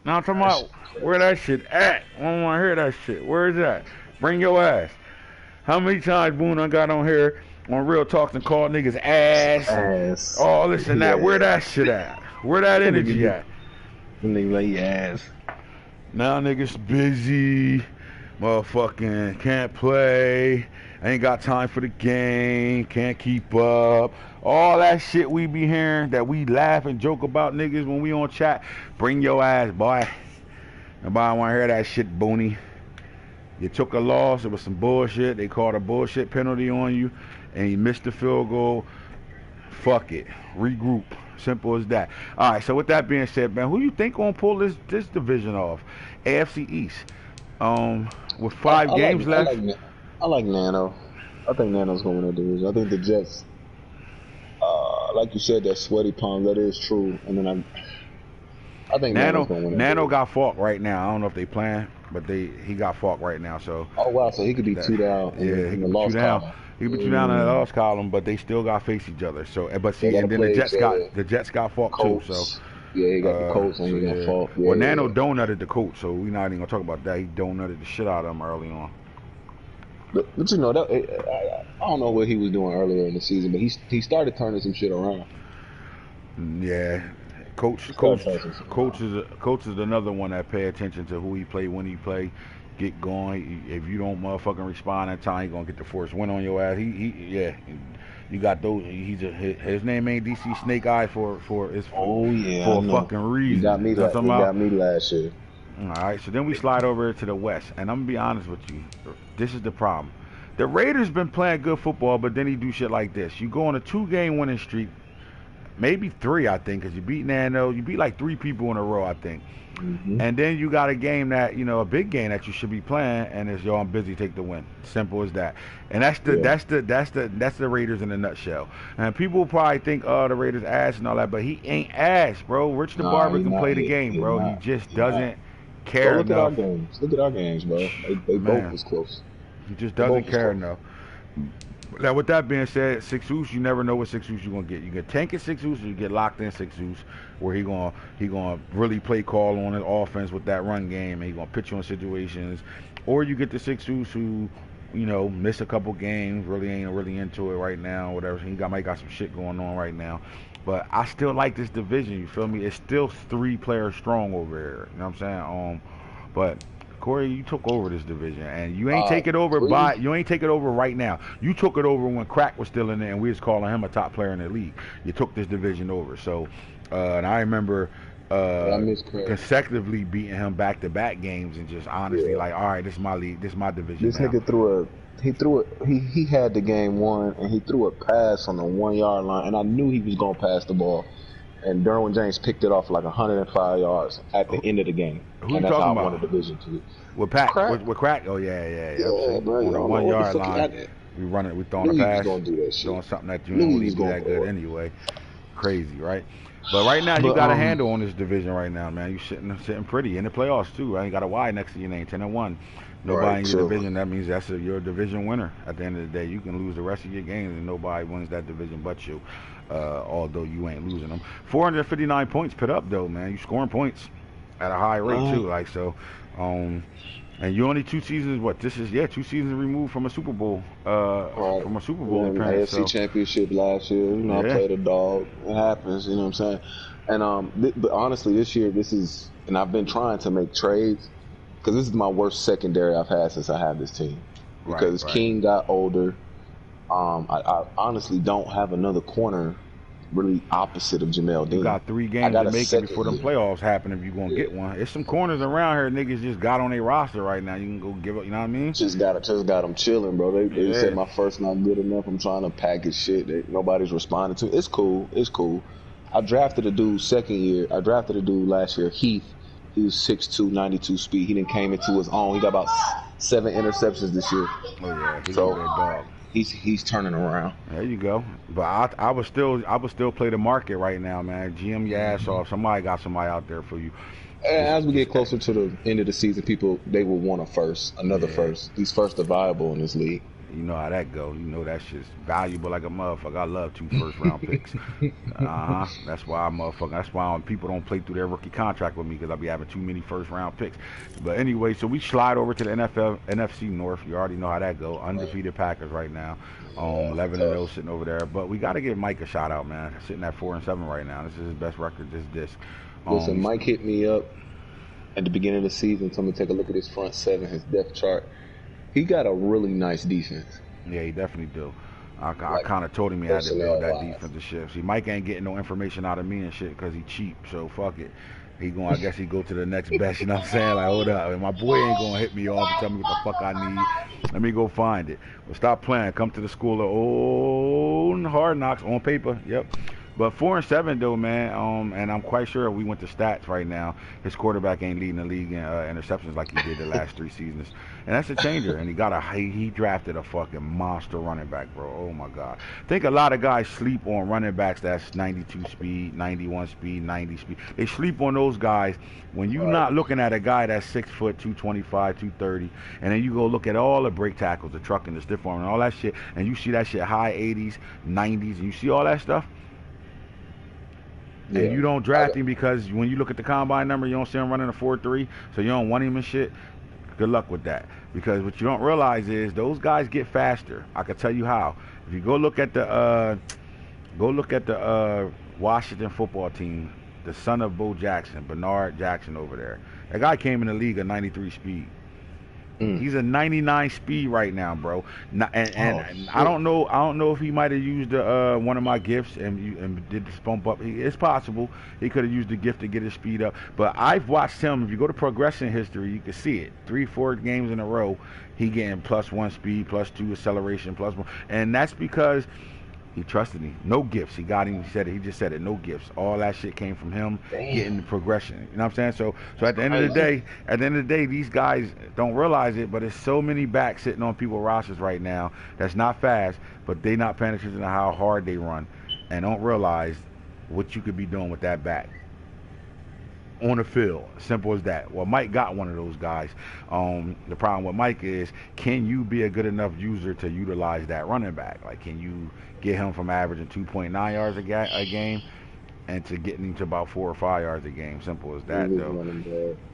Now I'm talking about where that shit at. I don't want to hear that shit. Where is that? Bring your ass. How many times Boone I got on here on Real Talks and called niggas ass and Ass. all this and that? Yeah. Where that shit at? Where that energy at? Nigga like ass. Now niggas busy, motherfucking can't play, ain't got time for the game, can't keep up. All that shit we be hearing that we laugh and joke about niggas when we on chat. Bring your ass, boy. Nobody want to hear that shit, Booney. You took a loss, it was some bullshit. They called a bullshit penalty on you, and you missed the field goal. Fuck it. Regroup. Simple as that. All right, so with that being said, man, who you think gonna pull this division off? AFC East. With 5 games left. I like Nano. I think Nano's going to win that division. I think the Jets, like you said, that sweaty palm, that is true. And then I think Nano's going to win that Nano division. got Falk right now. I don't know if they playing, but he got Falk right now. So. Oh wow, so he could be 2 down in the loss column. He could be 2 down in the loss column, but they still got to face each other. So, but see, and then the Jets got Falk too. So. Yeah, he got the Colts and he got Falk. Yeah, well, Nano donutted the Colts, so we're not even gonna talk about that. He donutted the shit out of them early on. But you know, I don't know what he was doing earlier in the season, but he started turning some shit around. Yeah, Coach is another one that pay attention to who he play, when he play, get going. If you don't motherfucking respond in time, he gonna get the first win on your ass. You got those. His name ain't DC Snake Eye for a fucking reason. He got me last year. All right, so then we slide over to the West, and I'm gonna be honest with you. This is the problem. The Raiders been playing good football, but then he do shit like this. You go on a 2-game winning streak, maybe 3, I think, because you beat Nano. You beat like 3 people in a row, I think. Mm-hmm. And then you got a game that, a big game that you should be playing, and it's I'm busy, take the win. Simple as that. And that's the Raiders in a nutshell. And people probably think, oh, the Raiders ass and all that, but he ain't ass, bro. Rich the Barber can play the game, bro. He just doesn't care enough. Look at our games, bro. They both was close. He just doesn't care enough. Now, with that being said, 6 Oos, you never know what 6 Oos you're gonna get. You get tank at 6 Oos, or you get locked in 6 Oos, where he gonna really play call on his offense with that run game, and he gonna put you in situations, or you get the 6 Oos who, miss a couple games, really ain't really into it right now, whatever. He might got some shit going on right now, but I still like this division. You feel me? It's still 3 players strong over here. You know what I'm saying? But Corey, you took over this division, and you ain't take it over right now. You took it over when Crack was still in there, and we was calling him a top player in the league. You took this division over. So, and I remember consecutively beating him back-to-back games, and just honestly all right, this is my league, this is my division. This nigga he had the game won, and he threw a pass on the 1-yard line, and I knew he was gonna pass the ball. And Derwin James picked it off like 105 yards at the end of the game. Who you talking about? I won the division too. With Crack? With Crack? Oh yeah. Bro, on the 1-yard line, we throwing a pass, doing something that you don't really do that good anyway. Crazy, right? But right now you got a handle on this division right now, man. You sitting pretty in the playoffs too. Right? You got a Y next to your name, 10-1. Nobody in your division. That means you're a division winner. At the end of the day, you can lose the rest of your games, and nobody wins that division but you. Although you ain't losing them. 459 points put up though, man. You scoring points at a high rate too. Like so, and you only 2 seasons. What this is? 2 seasons removed from a Super Bowl. From a Super Bowl appearance. AFC Championship last year. I played a dog. It happens. You know what I'm saying? And but honestly, this year, and I've been trying to make trades because this is my worst secondary I've had since I have this team. Because King got older. I honestly don't have another corner really opposite of Jamel Dean. You got 3 games to make it before the playoffs happen if you're going to get one. There's some corners around here niggas just got on their roster right now. You can go give up, you know what I mean? Just got them chilling, bro. They said my first not good enough. I'm trying to package shit. Nobody's responding to. It's cool. I drafted a dude second year. I drafted a dude last year, Heath. He was 6'2", 92 speed. He didn't came into his own. He got about 7 interceptions this year. Oh yeah, he's so, a good dog. He's turning around. There you go. But I would still play the market right now, man. GM your ass off. Somebody got somebody out there for you. As we get closer to the end of the season, people they will want another first. These firsts are viable in this league. You know how that go. You know that shit's valuable like a motherfucker. I love 2 first-round picks. That's why That's why people don't play through their rookie contract with me because I be having too many first-round picks. But anyway, so we slide over to the NFC North. You already know how that go. Undefeated Packers right now. 11-0 sitting over there. But we got to give Mike a shout out, man. Sitting at 4-7 right now. This is his best record. This. Listen, Mike hit me up at the beginning of the season. Told me to take a look at his front seven, his depth chart. He got a really nice defense. Yeah, he definitely do. I kind of told him he had to build that defensive shit. See, Mike ain't getting no information out of me and shit because he cheap. So fuck it. I guess he go to the next best. You know what I'm saying? Like, hold up, and my boy ain't gonna hit me off and tell me what the fuck I need. Let me go find it. Well, stop playing. Come to the school of old hard knocks on paper. Yep. But 4-7 though, man. And I'm quite sure we went to stats right now. His quarterback ain't leading the league in interceptions like he did the last 3 seasons, and that's a changer. And he drafted a fucking monster running back, bro. Oh my god. I think a lot of guys sleep on running backs that's 92 speed, 91 speed, 90 speed. They sleep on those guys when you're not looking at a guy that's 6 foot, 225, 230, and then you go look at all the break tackles, the trucking, the stiff arm, and all that shit, and you see that shit high 80s, 90s, and you see all that stuff. And you don't draft him because when you look at the combine number, you don't see him running a 4.3, so you don't want him and shit. Good luck with that. Because what you don't realize is those guys get faster. I can tell you how. If you go look at the Washington football team, the son of Bo Jackson, Bernard Jackson over there. That guy came in the league at 93 speed. He's a 99 speed right now, bro. And I don't know if he might have used one of my gifts and did this bump up. It's possible he could have used the gift to get his speed up. But I've watched him. If you go to progression history, you can see it. 3-4 games in a row, he getting +1 speed, +2 acceleration, +1, and that's because he trusted me. No gifts. He got him. He just said it. No gifts. All that shit came from him getting the progression. You know what I'm saying? So at the end of the day, these guys don't realize it, but there's so many backs sitting on people's rosters right now that's not fast, but they not paying attention to how hard they run and don't realize what you could be doing with that back on the field. Simple as that. Well, Mike got one of those guys. The problem with Mike is, can you be a good enough user to utilize that running back? Like, can you get him from averaging 2.9 yards a game and to getting him to about 4 or 5 yards a game? Simple as that, though.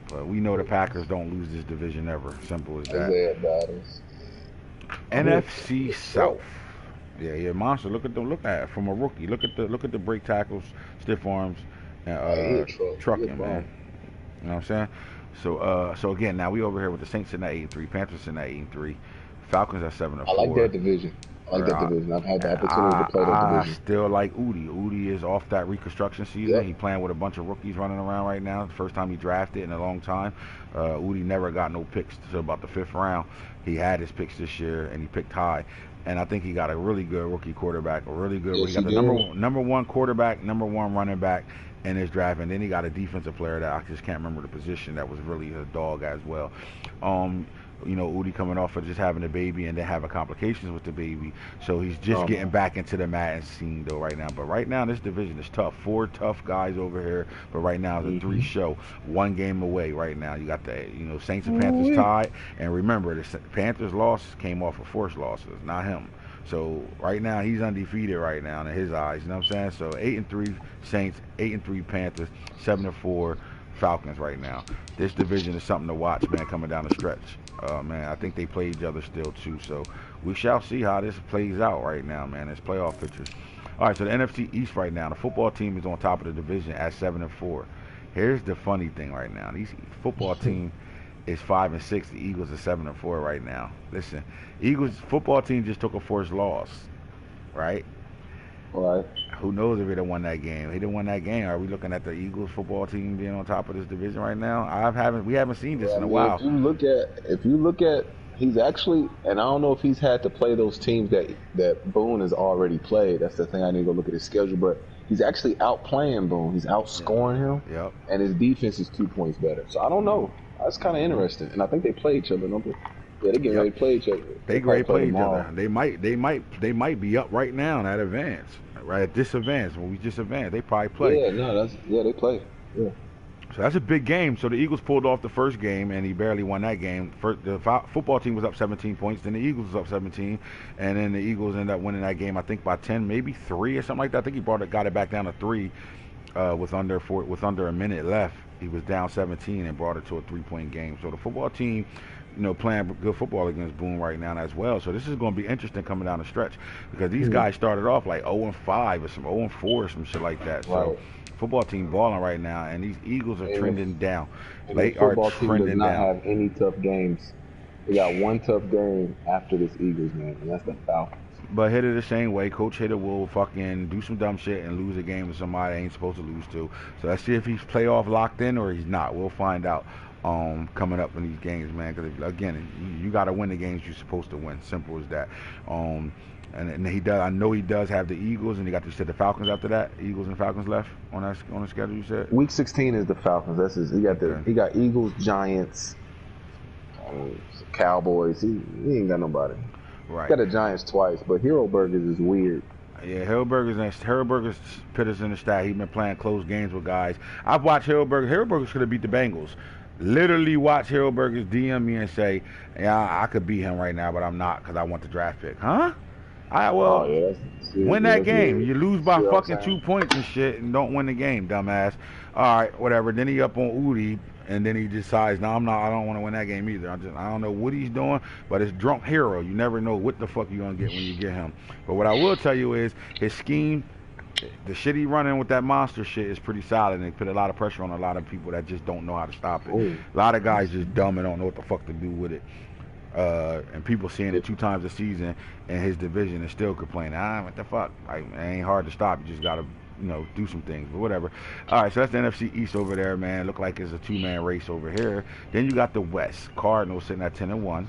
But we know the Packers don't lose this division ever. Simple as that. NFC South. Yeah, monster. Look at it from a rookie. Look at the break tackles, stiff arms, and trucking, man. You know what I'm saying? So again, now we over here with the Saints in at 8-3, Panthers in at 8-3, Falcons at 7-4. I like that division. I've had the opportunity to play that division. I still like Udi. Udi is off that reconstruction season. He playing with a bunch of rookies running around right now. The first time he drafted in a long time. Udi never got no picks until about the 5th round. He had his picks this year, and he picked high. And I think he got a really good rookie quarterback, he got the number one quarterback, number 1 running back in his draft, and then he got a defensive player that I just can't remember the position that was really a dog as well. Udi coming off of just having a baby and then having complications with the baby, so he's just getting back into the Madden scene though right now. But right now this division is tough. 4 tough guys over here, but right now it's a 3 show, 1 game away right now. You got the Saints and Panthers tied, and remember the Panthers loss came off of forced losses, not him. So right now he's undefeated right now in his eyes. You know what I'm saying? So 8-3 Saints, 8-3 Panthers, 7-4 Falcons right now. This division is something to watch, man, coming down the stretch. Man, I think they play each other still too. So we shall see how this plays out right now, man. It's playoff pictures. All right, so the NFC East right now, the football team is on top of the division at 7-4. Here's the funny thing right now. These football team is 5-6. The Eagles are 7-4 right now. Listen, Eagles football team just took a forced loss, right? Right. Who knows if they done won that game? They didn't win that game. Are we looking at the Eagles football team being on top of this division right now? We haven't seen this in a while. If you look at, he's actually, and I don't know if he's had to play those teams that Boone has already played. That's the thing. I need to go look at his schedule, but he's actually outplaying Boone. He's outscoring him. Yep. And his defense is 2 points better. So I don't know. That's kind of interesting. And I think they play each other, don't they? Yeah, they get ready to play each other. They ready to play each other. They might be up right now in that advance. Right at this advance, when we just advanced, they probably play. They play. Yeah. So that's a big game. So the Eagles pulled off the first game, and he barely won that game. The football team was up 17 points, then the Eagles was up 17, and then the Eagles ended up winning that game, I think by 10, maybe 3 or something like that. I think he got it back down to 3 with under a minute left. He was down 17 and brought it to a 3-point game. So the football team, playing good football against Boone right now as well. So this is going to be interesting coming down the stretch because these guys started off like 0-5 or some 0-4 or some shit like that. So. Right. Football team balling right now, and these Eagles are trending down. And They the are football team trending does not down. have any tough games. They got one tough game after this Eagles, man, and that's the Falcons. But hit it the same way. Coach Hitter will fucking do some dumb shit and lose a game to somebody ain't supposed to lose to. So let's see if he's playoff locked in or he's not. We'll find out coming up in these games, man. Because again, you got to win the games you're supposed to win. Simple as that. And he does. I know he does have the Eagles, and you said the Falcons after that. Eagles and Falcons left on the schedule. You said Week 16 is the Falcons. That's his. He got Eagles, Giants, Cowboys. He ain't got nobody. Right. He got the Giants twice, but Hero Burgers is weird. Yeah, Hillberger's put us in the stat. He's been playing close games with guys. I've watched Hillberger. Hillberger should have beat the Bengals. Literally watch Hillberger's DM me and say, yeah, I could beat him right now, but I'm not because I want the draft pick. Huh? Win that game. You lose by fucking 2 points and shit and don't win the game, dumbass. All right, whatever. Then he up on Udi, and then he decides, no, I don't want to win that game either. I don't know what he's doing, but it's drunk hero. You never know what the fuck you're going to get when you get him. But what I will tell you is his scheme, the shit he running with that monster shit is pretty solid, and they put a lot of pressure on a lot of people that just don't know how to stop it. Ooh. A lot of guys just dumb and don't know what the fuck to do with it. And people seeing it 2 times a season in his division and still complaining, what the fuck? Like, it ain't hard to stop. You just gotta, do some things. But whatever. All right, so that's the NFC East over there, man. Look like it's a 2-man race over here. Then you got the West. Cardinals sitting at 10-1.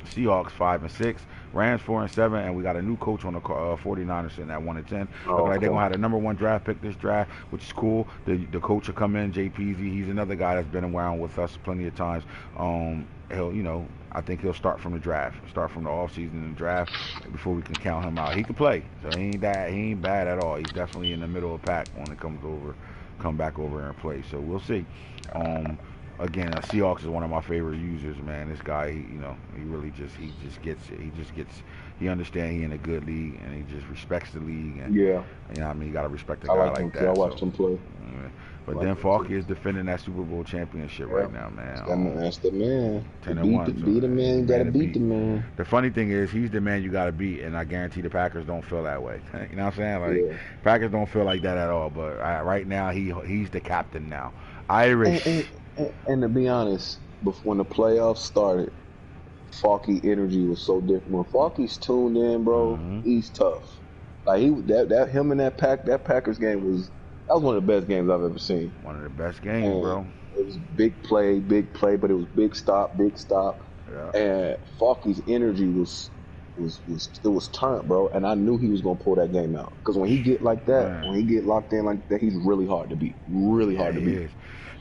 Seahawks 5-6. Rams 4-7, and we got a new coach on the 49ers sitting at 1-10. Look like they're gonna have the number 1 draft pick this draft, which is cool. The coach will come in, JPZ. He's another guy that's been around with us plenty of times. I think he'll start from the draft, start from the offseason and draft before we can count him out. He can play, so he ain't bad at all. He's definitely in the middle of the pack when it come back over and play. So we'll see. Again, Seahawks is one of my favorite users, man. This guy, he really just gets it. He understands he in a good league, and he just respects the league. And, yeah. You got to respect a guy like that. I watched him play. But then Falky is defending that Super Bowl championship right now, man. That's the man. 10-1. Beat the man. You gotta beat the man. The funny thing is, he's the man you gotta beat, and I guarantee the Packers don't feel that way. You know what I'm saying? Like Packers don't feel like that at all. But right now, he's the captain now. Irish. And to be honest, when the playoffs started, Falky energy was so different. When Falky's tuned in, bro, he's tough. Like him and that Packers game was. That was one of the best games I've ever seen. One of the best games, bro. It was big play, but it was big stop. Yeah. And Falky's energy was turned, bro. And I knew he was gonna pull that game out because when he get like that, when he get locked in like that, he's really hard to beat. Really hard to beat. Is.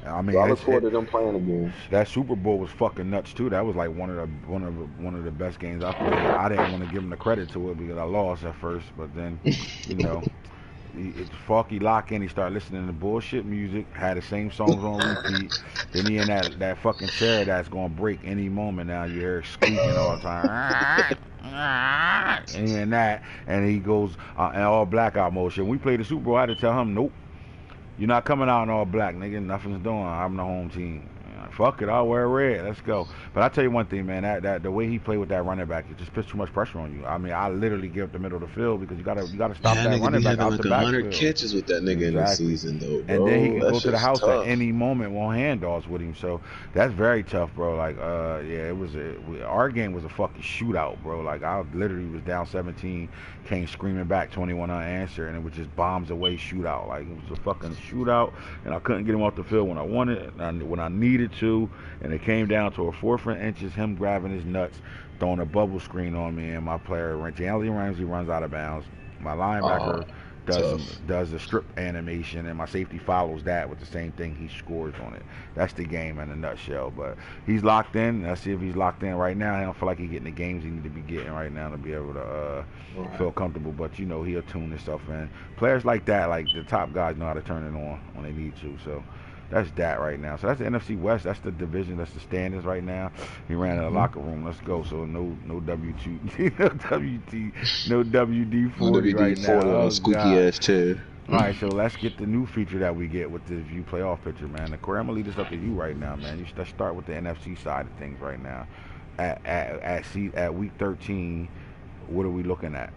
I mean, so I look forward to them playing again. That Super Bowl was fucking nuts too. That was like one of the best games I played. I didn't want to give him the credit to it because I lost at first, but then it's Falky lock in. He started listening to bullshit music, had the same songs on repeat. Then he in that fucking chair that's gonna break any moment. Now you hear squeaking all the time. And he in that, and he goes in all blackout motion. We played the Super Bowl. I had to tell him, nope, you're not coming out in all black, nigga. Nothing's doing. I'm the home team. Fuck it, I'll wear red. Let's go. But I tell you one thing, man. That the way he played with that running back, it just puts too much pressure on you. I mean, I literally give up the middle of the field because you gotta stop that running back out the backfield. 100 catches with that nigga in the season, though, bro. And then he can go to the house tough. at any moment, won't handoffs with him. So that's very tough, bro. Like, it was our game was a fucking shootout, bro. Like, I literally was down 17, came screaming back 21 unanswered, and it was just bombs away shootout. Like, it was a fucking shootout, and I couldn't get him off the field when I wanted, when I needed to. And it came down to a 4 inches, him grabbing his nuts, throwing a bubble screen on me, and my player, Jalen Ramsey, runs out of bounds. My linebacker does the strip animation, and my safety follows that with the same thing. He scores on it. That's the game in a nutshell. But he's locked in. Let's see if he's locked in right now. I don't feel like he's getting the games he need to be getting right now to be able to feel comfortable. But, he'll tune himself in. Players like that, like the top guys, know how to turn it on when they need to. So That's that right now. So that's the NFC West. That's the division. That's the standings right now. He ran in the locker room. Let's go. So no W2, no WT, no WD-40 right now. WD-40 on Oh squeaky God. ass chair. All right, so let's get the new feature that we get with this view playoff picture, man. Corey, I'm gonna leave this up to you right now, man. Let's start with the NFC side of things right now. At week 13, what are we looking at?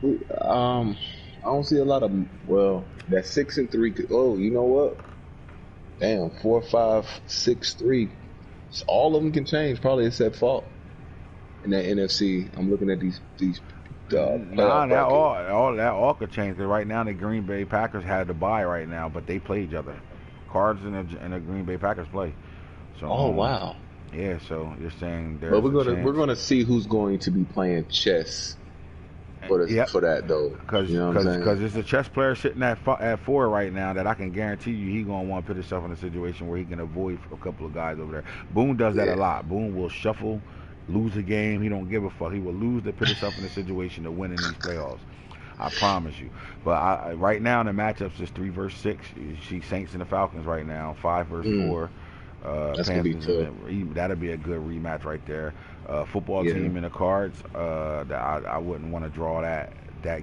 I don't see a lot of that 6-3. Oh, you know what? Damn, 4-5-6-3. All of them can change, probably except Falk in that NFC. I'm looking at these Nah, that all could change. Because right now the Green Bay Packers had to bye right now, but they play each other. Cards and the Green Bay Packers play. So. Oh wow. Yeah, so you're saying there's. But we're gonna see who's going to be playing chess for that though. Because there's a chess player sitting at 4 right now that I can guarantee you he gonna want to put himself in a situation where he can avoid a couple of guys over there. Boone does that a lot. Boone will shuffle, lose a game. He don't give a fuck. He will lose to put himself in a situation to win in these playoffs. I promise you. But right now the matchups is 3 versus 6. You see Saints and the Falcons right now. 5 versus 4. That's gonna be tough. That'll be a good rematch right there. Football team and the Cards. I wouldn't want to draw that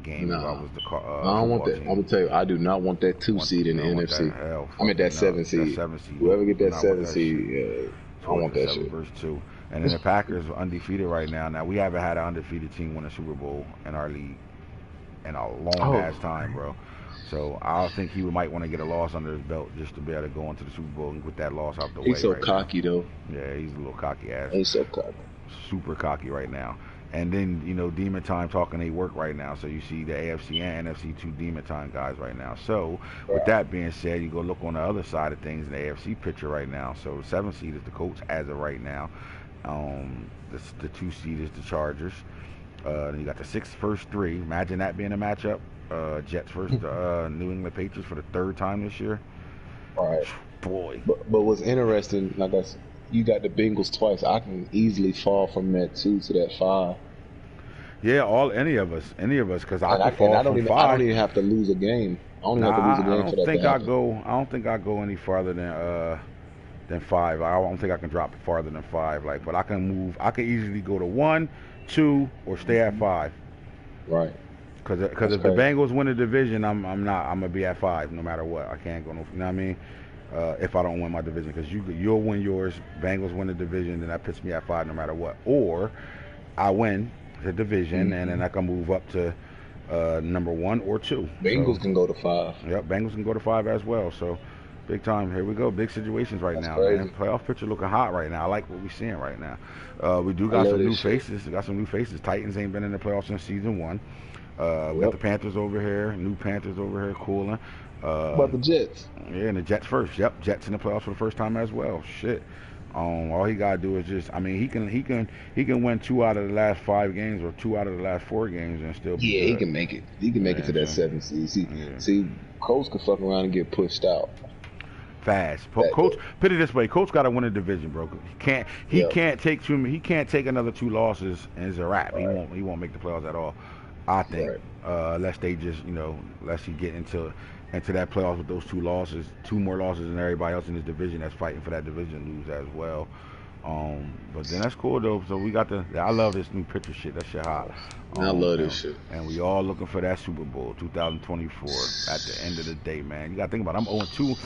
game if I was the I don't want that. Team. I'm gonna tell you, I do not want that 2 seed in the NFC. I mean that 7 seed. Whoever get that 7 seed, I want that shit. Versus 2. And then the Packers are undefeated right now. Now we haven't had an undefeated team win a Super Bowl in our league in a long ass time, bro. So I think he might want to get a loss under his belt just to be able to go into the Super Bowl and get that loss out the way. He's so cocky though. Yeah, he's a little cocky ass. He's so cocky. Super cocky right now. And then, Demon Time talking they work right now. So you see the AFC and NFC 2 Demon Time guys right now. So with that being said, you go look on the other side of things in the AFC picture right now. So the 7th seed is the Colts as of right now. The 2 seed is the Chargers. Then you got the 6 first 3. Imagine that being a matchup. Jets versus New England Patriots for the 3rd time this year. All right. Boy. But what's interesting, like I said, you got the Bengals twice. I can easily fall from that 2 to that 5. Yeah, any of us, because I can fall from 5. I don't even have to lose a game. I don't have to lose a game for that. I don't think I go any farther than 5. I don't think I can drop farther than 5. But I can move. I can easily go to 1, 2, or stay at 5. Right. Because if the Bengals win the division, I'm gonna be at 5 no matter what. I can't go no. You know what I mean? If I don't win my division, because you'll win yours. Bengals win the division, then that puts me at 5 no matter what. Or I win the division, and then I can move up to number 1 or 2. Bengals can go to 5. Yep, Bengals can go to 5 as well. So big time. Here we go. Big situations right now, man. Playoff picture looking hot right now. I like what we're seeing right now. We do got some new faces. We got some new faces. Titans ain't been in the playoffs since season 1. We got the Panthers over here. New Panthers over here cooling. About the Jets. Yeah, and the Jets first. Yep, Jets in the playoffs for the first time as well. Shit. All he gotta do is just, he can win 2 out of the last 5 games or 2 out of the last 4 games and still be good. He can make it. He can make it to that 7 seed. See, Colts could fuck around and get pushed out. Fast. Coach, put it this way, Coach got to win a division, bro. He can't take another 2 losses and it's a wrap. Right. He won't make the playoffs at all. I think, unless they just, unless he get into that playoffs with those 2 losses, 2 more losses than everybody else in his division that's fighting for that division lose as well. But then that's cool though. So we got I love this new picture shit. That shit hot. I love this shit. And we all looking for that Super Bowl 2024 at the end of the day, man. You got to think about it. I'm 0-2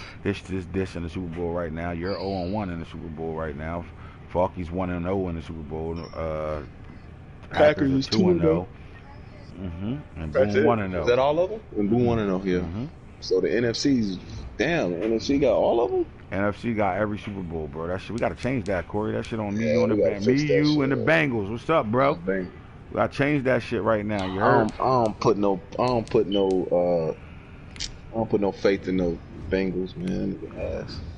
this in the Super Bowl right now. You're 0-1 in the Super Bowl right now. Falky's 1-0 in the Super Bowl. Packers is 2-0. And Boone 1-0. Is that all of them? And Boone 1-0 here. So the NFC's the NFC got all of them. NFC got every Super Bowl, bro. That shit, we got to change that, Corey. That shit on me, you, and the Bengals. What's up, bro? We got to change that shit right now. You heard? I don't put no faith in no Bengals, man.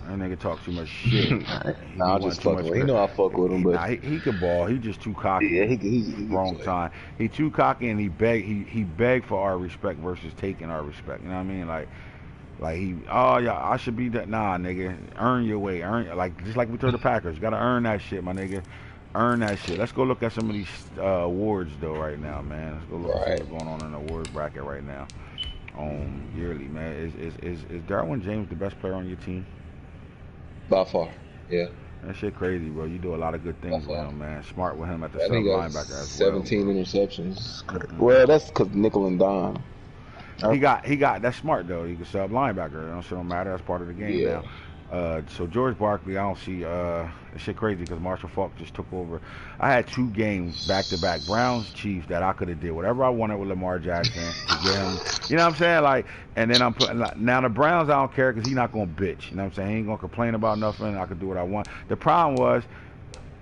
That nigga talk too much shit. I just fuck with him. You know I fuck with him, but he could ball. He just too cocky. Yeah, he wrong time. He too cocky and he begged for our respect versus taking our respect. You know what I mean? Like I should be that. Nah, nigga, earn your way. Just like we told the Packers, you gotta earn that shit, my nigga. Earn that shit. Let's go look at some of these awards though right now, man. Let's go look at what's going on in the awards bracket right now. yearly, man. Is Darwin James the best player on your team? By far. Yeah, That shit crazy, bro. You do a lot of good by things with far. him, man. Smart with him at the I sub think he got linebacker as well, 17 bro. interceptions. Mm-mm. Well, that's because nickel and dime. He got that's smart though. He can sub linebacker. It don't matter. That's part of the game Yeah. now. So George Barkley, I don't see this shit crazy because Marshall Faulk just took over. I had two games back to back, Browns Chiefs, that I could have did whatever I wanted with Lamar Jackson to get him. You know what I'm saying? Like, and then I'm putting now the Browns. I don't care because he's not gonna bitch. You know what I'm saying? He ain't gonna complain about nothing. I could do what I want. The problem was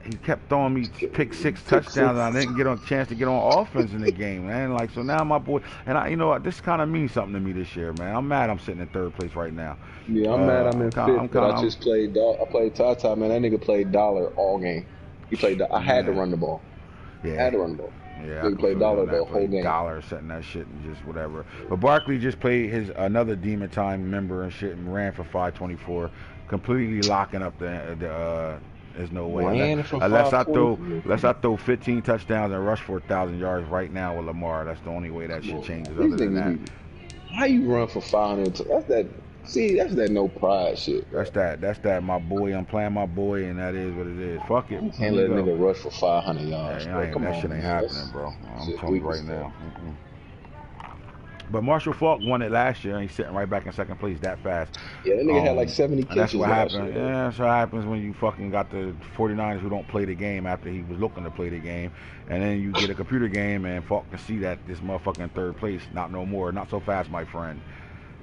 he kept throwing me pick six Pick touchdowns, and six. I didn't get a chance to get on offense in the game, man. Like, so now my boy, and you know what, this kind of means something to me this year, man. I'm mad I'm sitting in third place right now. Yeah, I'm mad I'm in I'm fifth, but kind I of, just played. I played Tata, man. That nigga played dollar all game. He played. I had to man, run the ball. yeah. Had to run the ball. Yeah, I Nigga can played feel you dollar on the that whole play. game. Dollar setting that shit and just whatever. But Barkley just played his another demon time member and shit and ran for 524, completely locking up the. There's no way Ran for unless 524. I throw 15 touchdowns and rush for 1,000 yards right now with Lamar. That's the only way that Come shit on, man. changes. These Other than niggas that, be. How you run for 500? That's that. See, that's that no pride shit, bro. that's that. My boy, I'm playing my boy, and that is what it is. Fuck it. You Let can't me let a go. nigga rush for 500 Yeah, yards, I bro. ain't, Come that shit on, ain't man. happening, That's bro. I'm shit telling you weak as right fuck. now. But Marshall Faulk won it last year, and he's sitting right back in second place that fast. Yeah, that nigga had like 70 And that's catches what last happened. year, though. Yeah, that's what happens when you fucking got the 49ers who don't play the game after he was looking to play the game. And then you get a computer game, and Faulk can see that this motherfucker in third place. Not no more. Not so fast, my friend.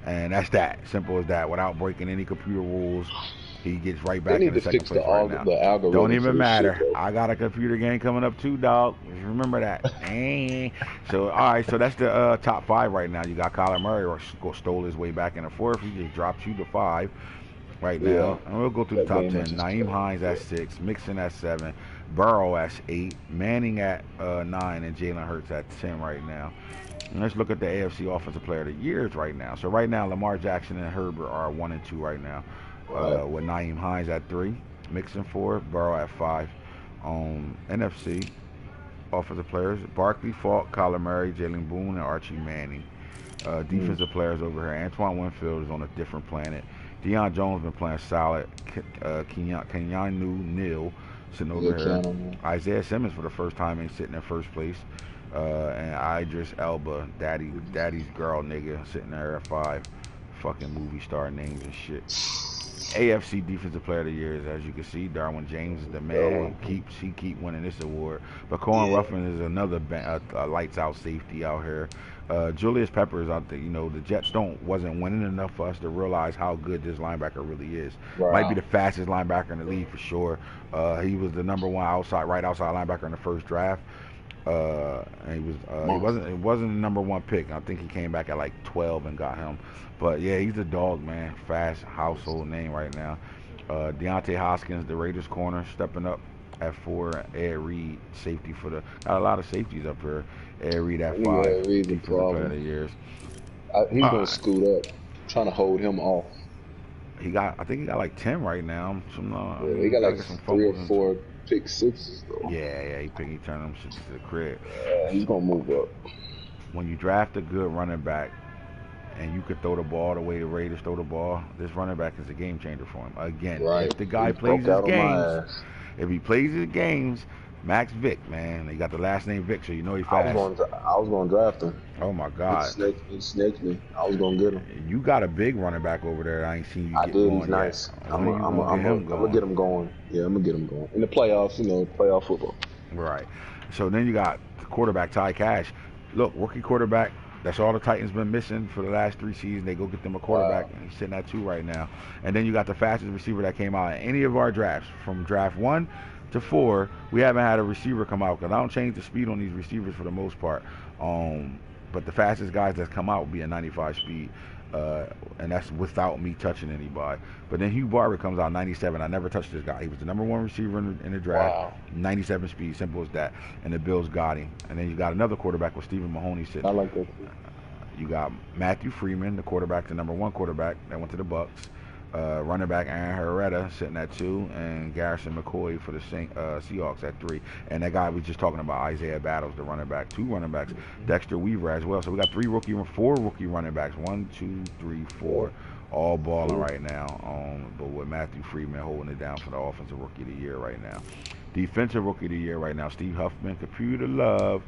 And that's that. Simple as that. Without breaking any computer rules, he gets right They back need into to second fix the place right now. Don't algorithm for even this shit, matter. bro. I got a computer game coming up too, dog. Just remember that. So, all right. So that's the top five right now. You got Kyler Murray stole his way back in the fourth. He just dropped you to five right Yeah, now. And we'll go through the that top game I 10. just Naeem played. Hines at 6, Mixon at 7, Burrow at 8, Manning at 9, and Jalen Hurts at 10 right now. And let's look at the AFC Offensive Player of the Years right now. So right now, Lamar Jackson and Herbert are 1 and 2 right now, Right. with Naeem Hines at 3, Mixon 4, Burrow at 5. NFC Offensive Players: Barkley, Falk, Kyler Murray, Jalen Boone, and Archie Manning. Mm. Defensive players over here: Antoine Winfield is on a different planet. Deion Jones been playing solid. Keanu Neal sitting Yeah, over here. Keanu, man. Isaiah Simmons for the first time ain't sitting in first place. And Idris Elba, daddy's girl nigga, sitting there at 5. Fucking movie star names and shit. AFC Defensive Player of the Year is, as you can see, Darwin James is the man. He keep winning this award. But Cohen Yeah. Ruffin is another lights out safety out here. Julius Peppers out there. You know, the Jets wasn't winning enough for us to realize how good this linebacker really is. Might be Wow. the fastest linebacker in the league for sure. He was the number one right outside linebacker in the first draft. And Monster. it wasn't the number one pick. I think he came back at like 12 and got him. But yeah, he's a dog, man. Fast household name right now. Deontay Hoskins, the Raiders corner, stepping up at 4. Ed Reed, safety for the got a lot of safeties up here. Ed Reed That at nigga 5, had reason defensive player of problem. the years. He's gonna Uh, scoot up. Trying to hold him off. I think he got like 10 right now. Yeah, he He got gotta like get some 3 or fumbles. 4 pick sixes though. Yeah, he turned them shit to the crib. He's gonna move up. When you draft a good running back, and you could throw the ball the way the Raiders throw the ball, this running back is a game changer for him. Again, Right. if the guy He plays broke his out on my games, ass. if he plays his games, Max Vick, man, he got the last name Vick, so you know he fast. I was gonna draft him. Oh my He God, snaked me. I was gonna get him. you got a big running back over there that I ain't seen you I get did. He's going nice. yet. When are you gonna get him I'm gonna going? get him going. Yeah, I'm gonna get him going in the playoffs. Playoff football. Right. So then you got the quarterback Ty Cash. Look, rookie quarterback. That's all the Titans been missing for the last 3 seasons. They go get them a quarterback, Wow. and he's sitting at 2 right now. And then you got the fastest receiver that came out in any of our drafts, from draft 1 to 4. We haven't had a receiver come out because I don't change the speed on these receivers for the most part. But the fastest guys that's come out will be a 95 speed. And that's without me touching anybody. But then Hugh Barber comes out 97. I never touched this guy. He was the number 1 receiver in the draft. Wow. 97 speed, simple as that. And the Bills got him. And then you got another quarterback with Stephen Mahoney sitting. I like that too. You got Matthew Freeman, the quarterback, the number 1 quarterback that went to the Bucks. Running back Aaron Herrera sitting at 2, and Garrison McCoy for the Seahawks at 3. And that guy we just talking about, Isaiah Battles, the running back. 2 running backs, Dexter Weaver as well. So we got 4 rookie running backs. 1, 2, 3, 4, all balling right now. But with Matthew Freeman holding it down for the offensive rookie of the year right now. Defensive rookie of the year right now, Steve Huffman, Computer Love,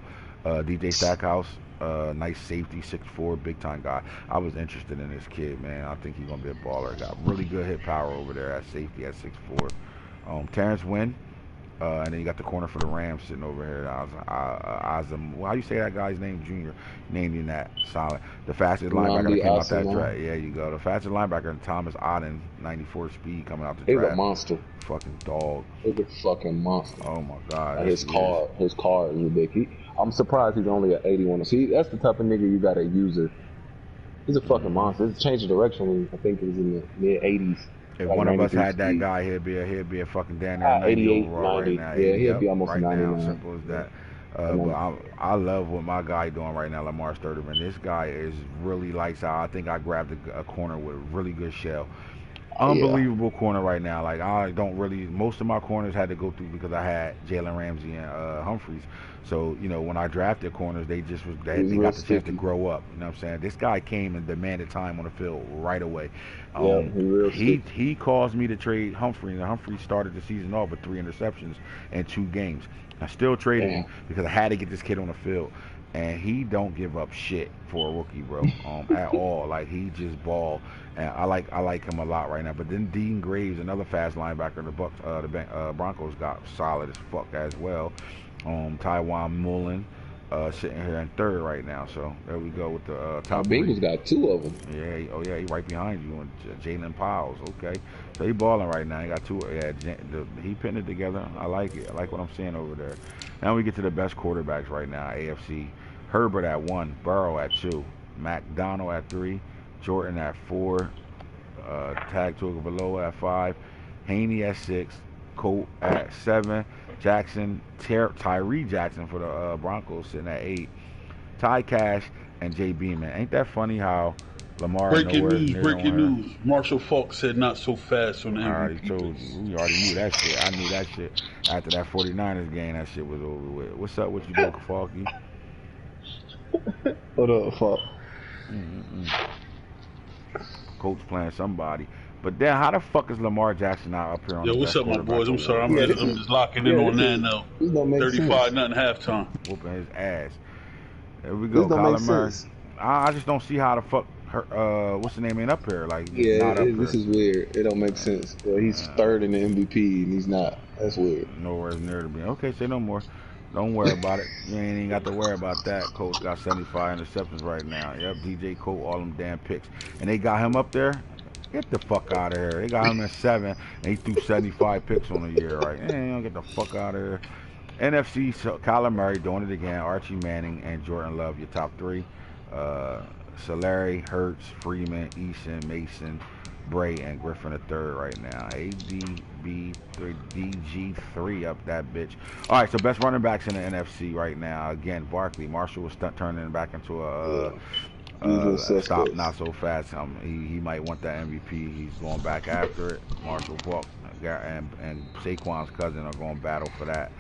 DJ Stackhouse. Nice safety, 6'4", big time guy. I was interested in this kid, man. I think he's gonna be a baller. Got really good hit power over there at safety at 6'4". Terrence Wynn, and then you got the corner for the Rams sitting over here. Azam, how you say that guy's name? Junior, named him that. Solid. The fastest linebacker that came out that draft. Yeah, you go. The fastest linebacker, Thomas Odden, 94 speed coming out the draft. He's a monster. Fucking dog. He's a fucking monster. Oh my god. His car is ridiculous. I'm surprised he's only an 81. See, that's the type of nigga you gotta use it. He's a fucking monster. It's changed the direction when I think it was in the mid 80s. If like one of us had that guy, he'd be a fucking down there 88, 90. Right now. Yeah, he'd be almost right 99. Now, simple as that. But I love what my guy doing right now, Lamar Sturdivant. This guy is really lights out. I think I grabbed a corner with a really good shell. Unbelievable corner right now. Like I don't really. Most of my corners had to go through because I had Jalen Ramsey and Humphreys. So when I drafted corners, they got the chance to grow up. You know what I'm saying? This guy came and demanded time on the field right away. He caused me to trade Humphrey, and Humphrey started the season off with 3 interceptions in 2 games. I still traded him because I had to get this kid on the field. And he don't give up shit for a rookie, bro, at all. Like he just ball, and I like him a lot right now. But then Dean Graves, another fast linebacker, the Broncos got solid as fuck as well. Tywone Mullen sitting here in 3rd right now. So there we go with the top. Bengals got 2 of them. Yeah, he right behind you, and Jalen Piles. Okay, so he balling right now. He got 2. Yeah, he putting it together. I like it. I like what I'm seeing over there. Now we get to the best quarterbacks right now. AFC. Herbert at 1, Burrow at 2, McDonald at 3, Jordan at 4, Tag Tagovailoa at 5, Haney at 6, Colt at 7, Jackson, Tyree Jackson for the Broncos sitting at 8, Ty Cash and Jay Beeman. Ain't that funny how Lamar breaking news. Marshall Falk said not so fast on the MVP. I already told you. We already knew that shit. I knew that shit. After that 49ers game, that shit was over with. What's up with you, Boca Falky? What up, fuck? Coach playing somebody. But then how the fuck is Lamar Jackson not up here on the the what's up, my boys? I'm sorry. I'm just locking in on that now. 35 nothing halftime. Whooping his ass. There we go, Kyler Murray. I just don't see how the fuck what's the name ain't up here. Like this is weird. It don't make sense. He's 3rd in the MVP and he's not. That's weird. Nowhere near to be. Okay, say no more. Don't worry about it. You ain't even got to worry about that. Colts got 75 interceptions right now. Yep, DJ Colt, all them damn picks. And they got him up there. Get the fuck out of here. They got him at 7, and he threw 75 picks on the year, right? Don't get the fuck out of here. NFC, Kyler Murray doing it again. Archie Manning and Jordan Love, your top 3. Solari, Hurts, Freeman, Eason, Mason, Bray, and Griffin the 3rd right now. ADB3, DG3 up that bitch. All right, so best running backs in the NFC right now. Again, Barkley. Marshall was turning back into a stop not so fast. He might want that MVP. He's going back after it. Marshall Falk and Saquon's cousin are going to battle for that.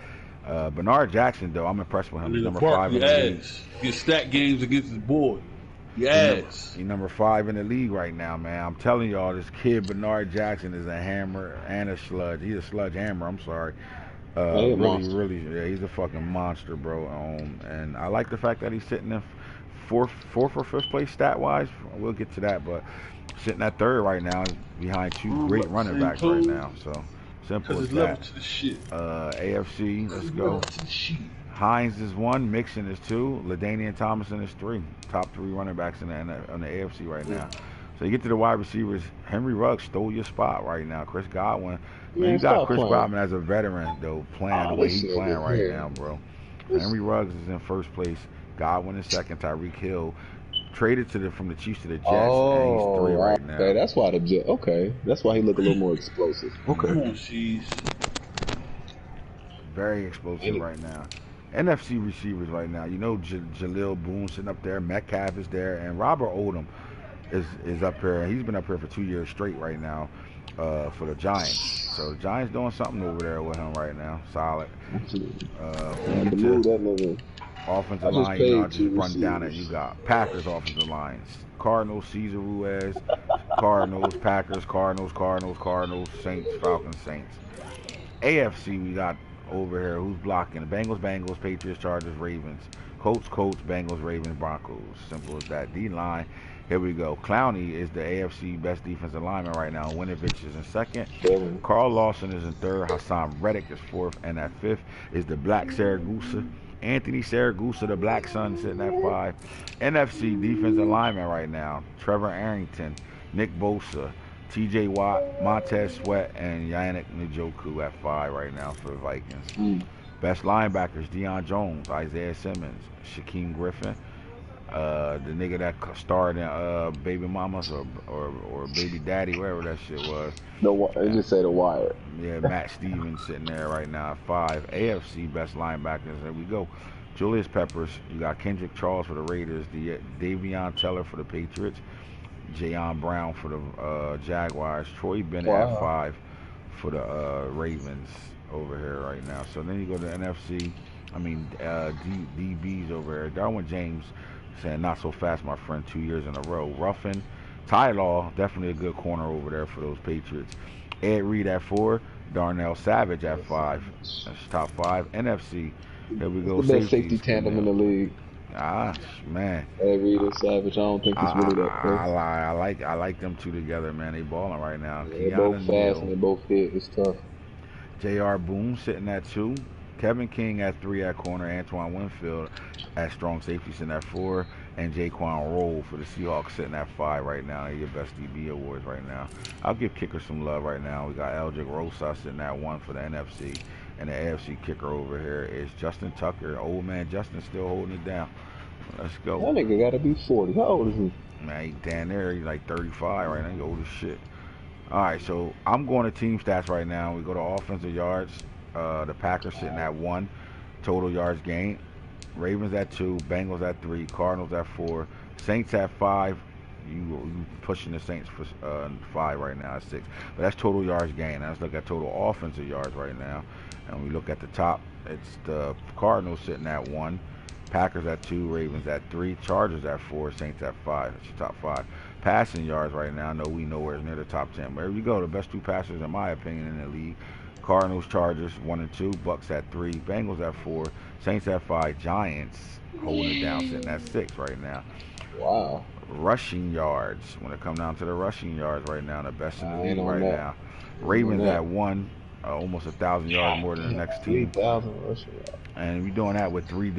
Bernard Jackson, though, I'm impressed with him. He's number 5 in the league. Get stat games against his boy. Yes. He's number 5 in the league right now, man. I'm telling y'all, this kid Bernard Jackson is a hammer and a sludge. He's a sludge hammer. I'm sorry. Really, yeah, he's a fucking monster, bro. And I like the fact that he's sitting in fourth or 5th place stat wise. We'll get to that, but sitting at 3rd right now behind 2 great running backs right now. So simple as that. AFC, let's go. Hines is 1, Mixon is 2, LaDainian Tomlinson is 3. Top 3 running backs on the AFC right now. So you get to the wide receivers. Henry Ruggs stole your spot right now. Chris Godwin. Man, you got Chris Godwin as a veteran, though, playing the way he's playing right now, bro. Henry Ruggs is in 1st place. Godwin is 2nd. Tyreek Hill traded from the Chiefs to the Jets, and he's 3 right now. Okay, that's why the Jets. Okay, that's why he look a little more explosive. Okay. Very explosive right now. NFC receivers right now. Jaleel Boone sitting up there. Metcalf is there, and Robert Odom. is up here. He's been up here for 2 years straight right now for the Giants. So the Giants doing something over there with him right now. Solid. I had to move that nigga. Offensive I just line, I'll paid just 2 run down it. You receivers. got Packers offensive lines. Cardinals, Cesar Ruiz. Cardinals, Packers, Cardinals, Saints, Falcons, Saints. AFC, we got over here who's blocking. Bengals, Patriots, Chargers, Ravens. Colts, Bengals, Ravens, Broncos. Simple as that. D-line, here we go. Clowney is the AFC best defensive lineman right now. Winovich is in second. Seven. Carl Lawson is in third. Hassan Reddick is fourth. And at fifth is the Black Saragusa. Anthony Saragusa, the Black Sun, sitting at 5. NFC defensive lineman right now. Trevor Arrington, Nick Bosa, T.J. Watt, Montez Sweat, and Yannick Njoku at 5 right now for the Vikings. Best linebackers, Deion Jones, Isaiah Simmons, Shaquem Griffin, the nigga that starred in Baby Mamas or Baby Daddy, wherever that shit was. It just say The Wire. Yeah, Matt Stevens sitting there right now at 5. AFC best linebackers, there we go. Julius Peppers, you got Kendrick Charles for the Raiders, Davion Teller for the Patriots, Jayon Brown for the Jaguars, Troy Bennett at 5 for the Ravens over here right now. So then you go to the NFC, DBs over here. Darwin James saying not so fast, my friend, 2 years in a row. Ruffin, Ty Law, definitely a good corner over there for those Patriots. Ed Reed at 4, Darnell Savage at 5. That's top 5. NFC, here we go. The best safety tandem in the league. Man. Ed Reed and Savage, I don't think it's really that close. I like them two together, man. They balling right now. Yeah, they're both fast and they both hit. It's tough. J.R. Boone sitting at 2. Kevin King at 3 at corner. Antoine Winfield at strong safety sitting at 4. And Jaquan Roll for the Seahawks sitting at 5 right now. They're your best DB awards right now. I'll give kicker some love right now. We got Eldrick Rosa sitting at 1 for the NFC. And the AFC kicker over here is Justin Tucker. Old man Justin still holding it down. Let's go. That nigga gotta be 40. How old is he? Man, he down there. He's like 35 right now. He's old as shit. All right, so I'm going to team stats right now. We go to offensive yards. The Packers sitting at 1. Total yards gained. Ravens at 2. Bengals at 3. Cardinals at 4. Saints at 5. You pushing the Saints for 5 right now at 6. But that's total yards gained. Now let's look at total offensive yards right now. And we look at the top. It's the Cardinals sitting at 1. Packers at 2, Ravens at 3, Chargers at 4, Saints at 5. That's your top 5. Passing yards right now, no, we nowhere near the top 10. Wherever you go, the best 2 passers, in my opinion, in the league. Cardinals, Chargers, 1 and 2. Bucks at 3, Bengals at 4, Saints at 5. Giants holding it down, sitting at 6 right now. Wow. Rushing yards. When it comes down to the rushing yards right now, the best in the league right now. Ravens at 1. Almost 1,000 yards more than the next team. 3,000 rushing yards. And we're doing that with 3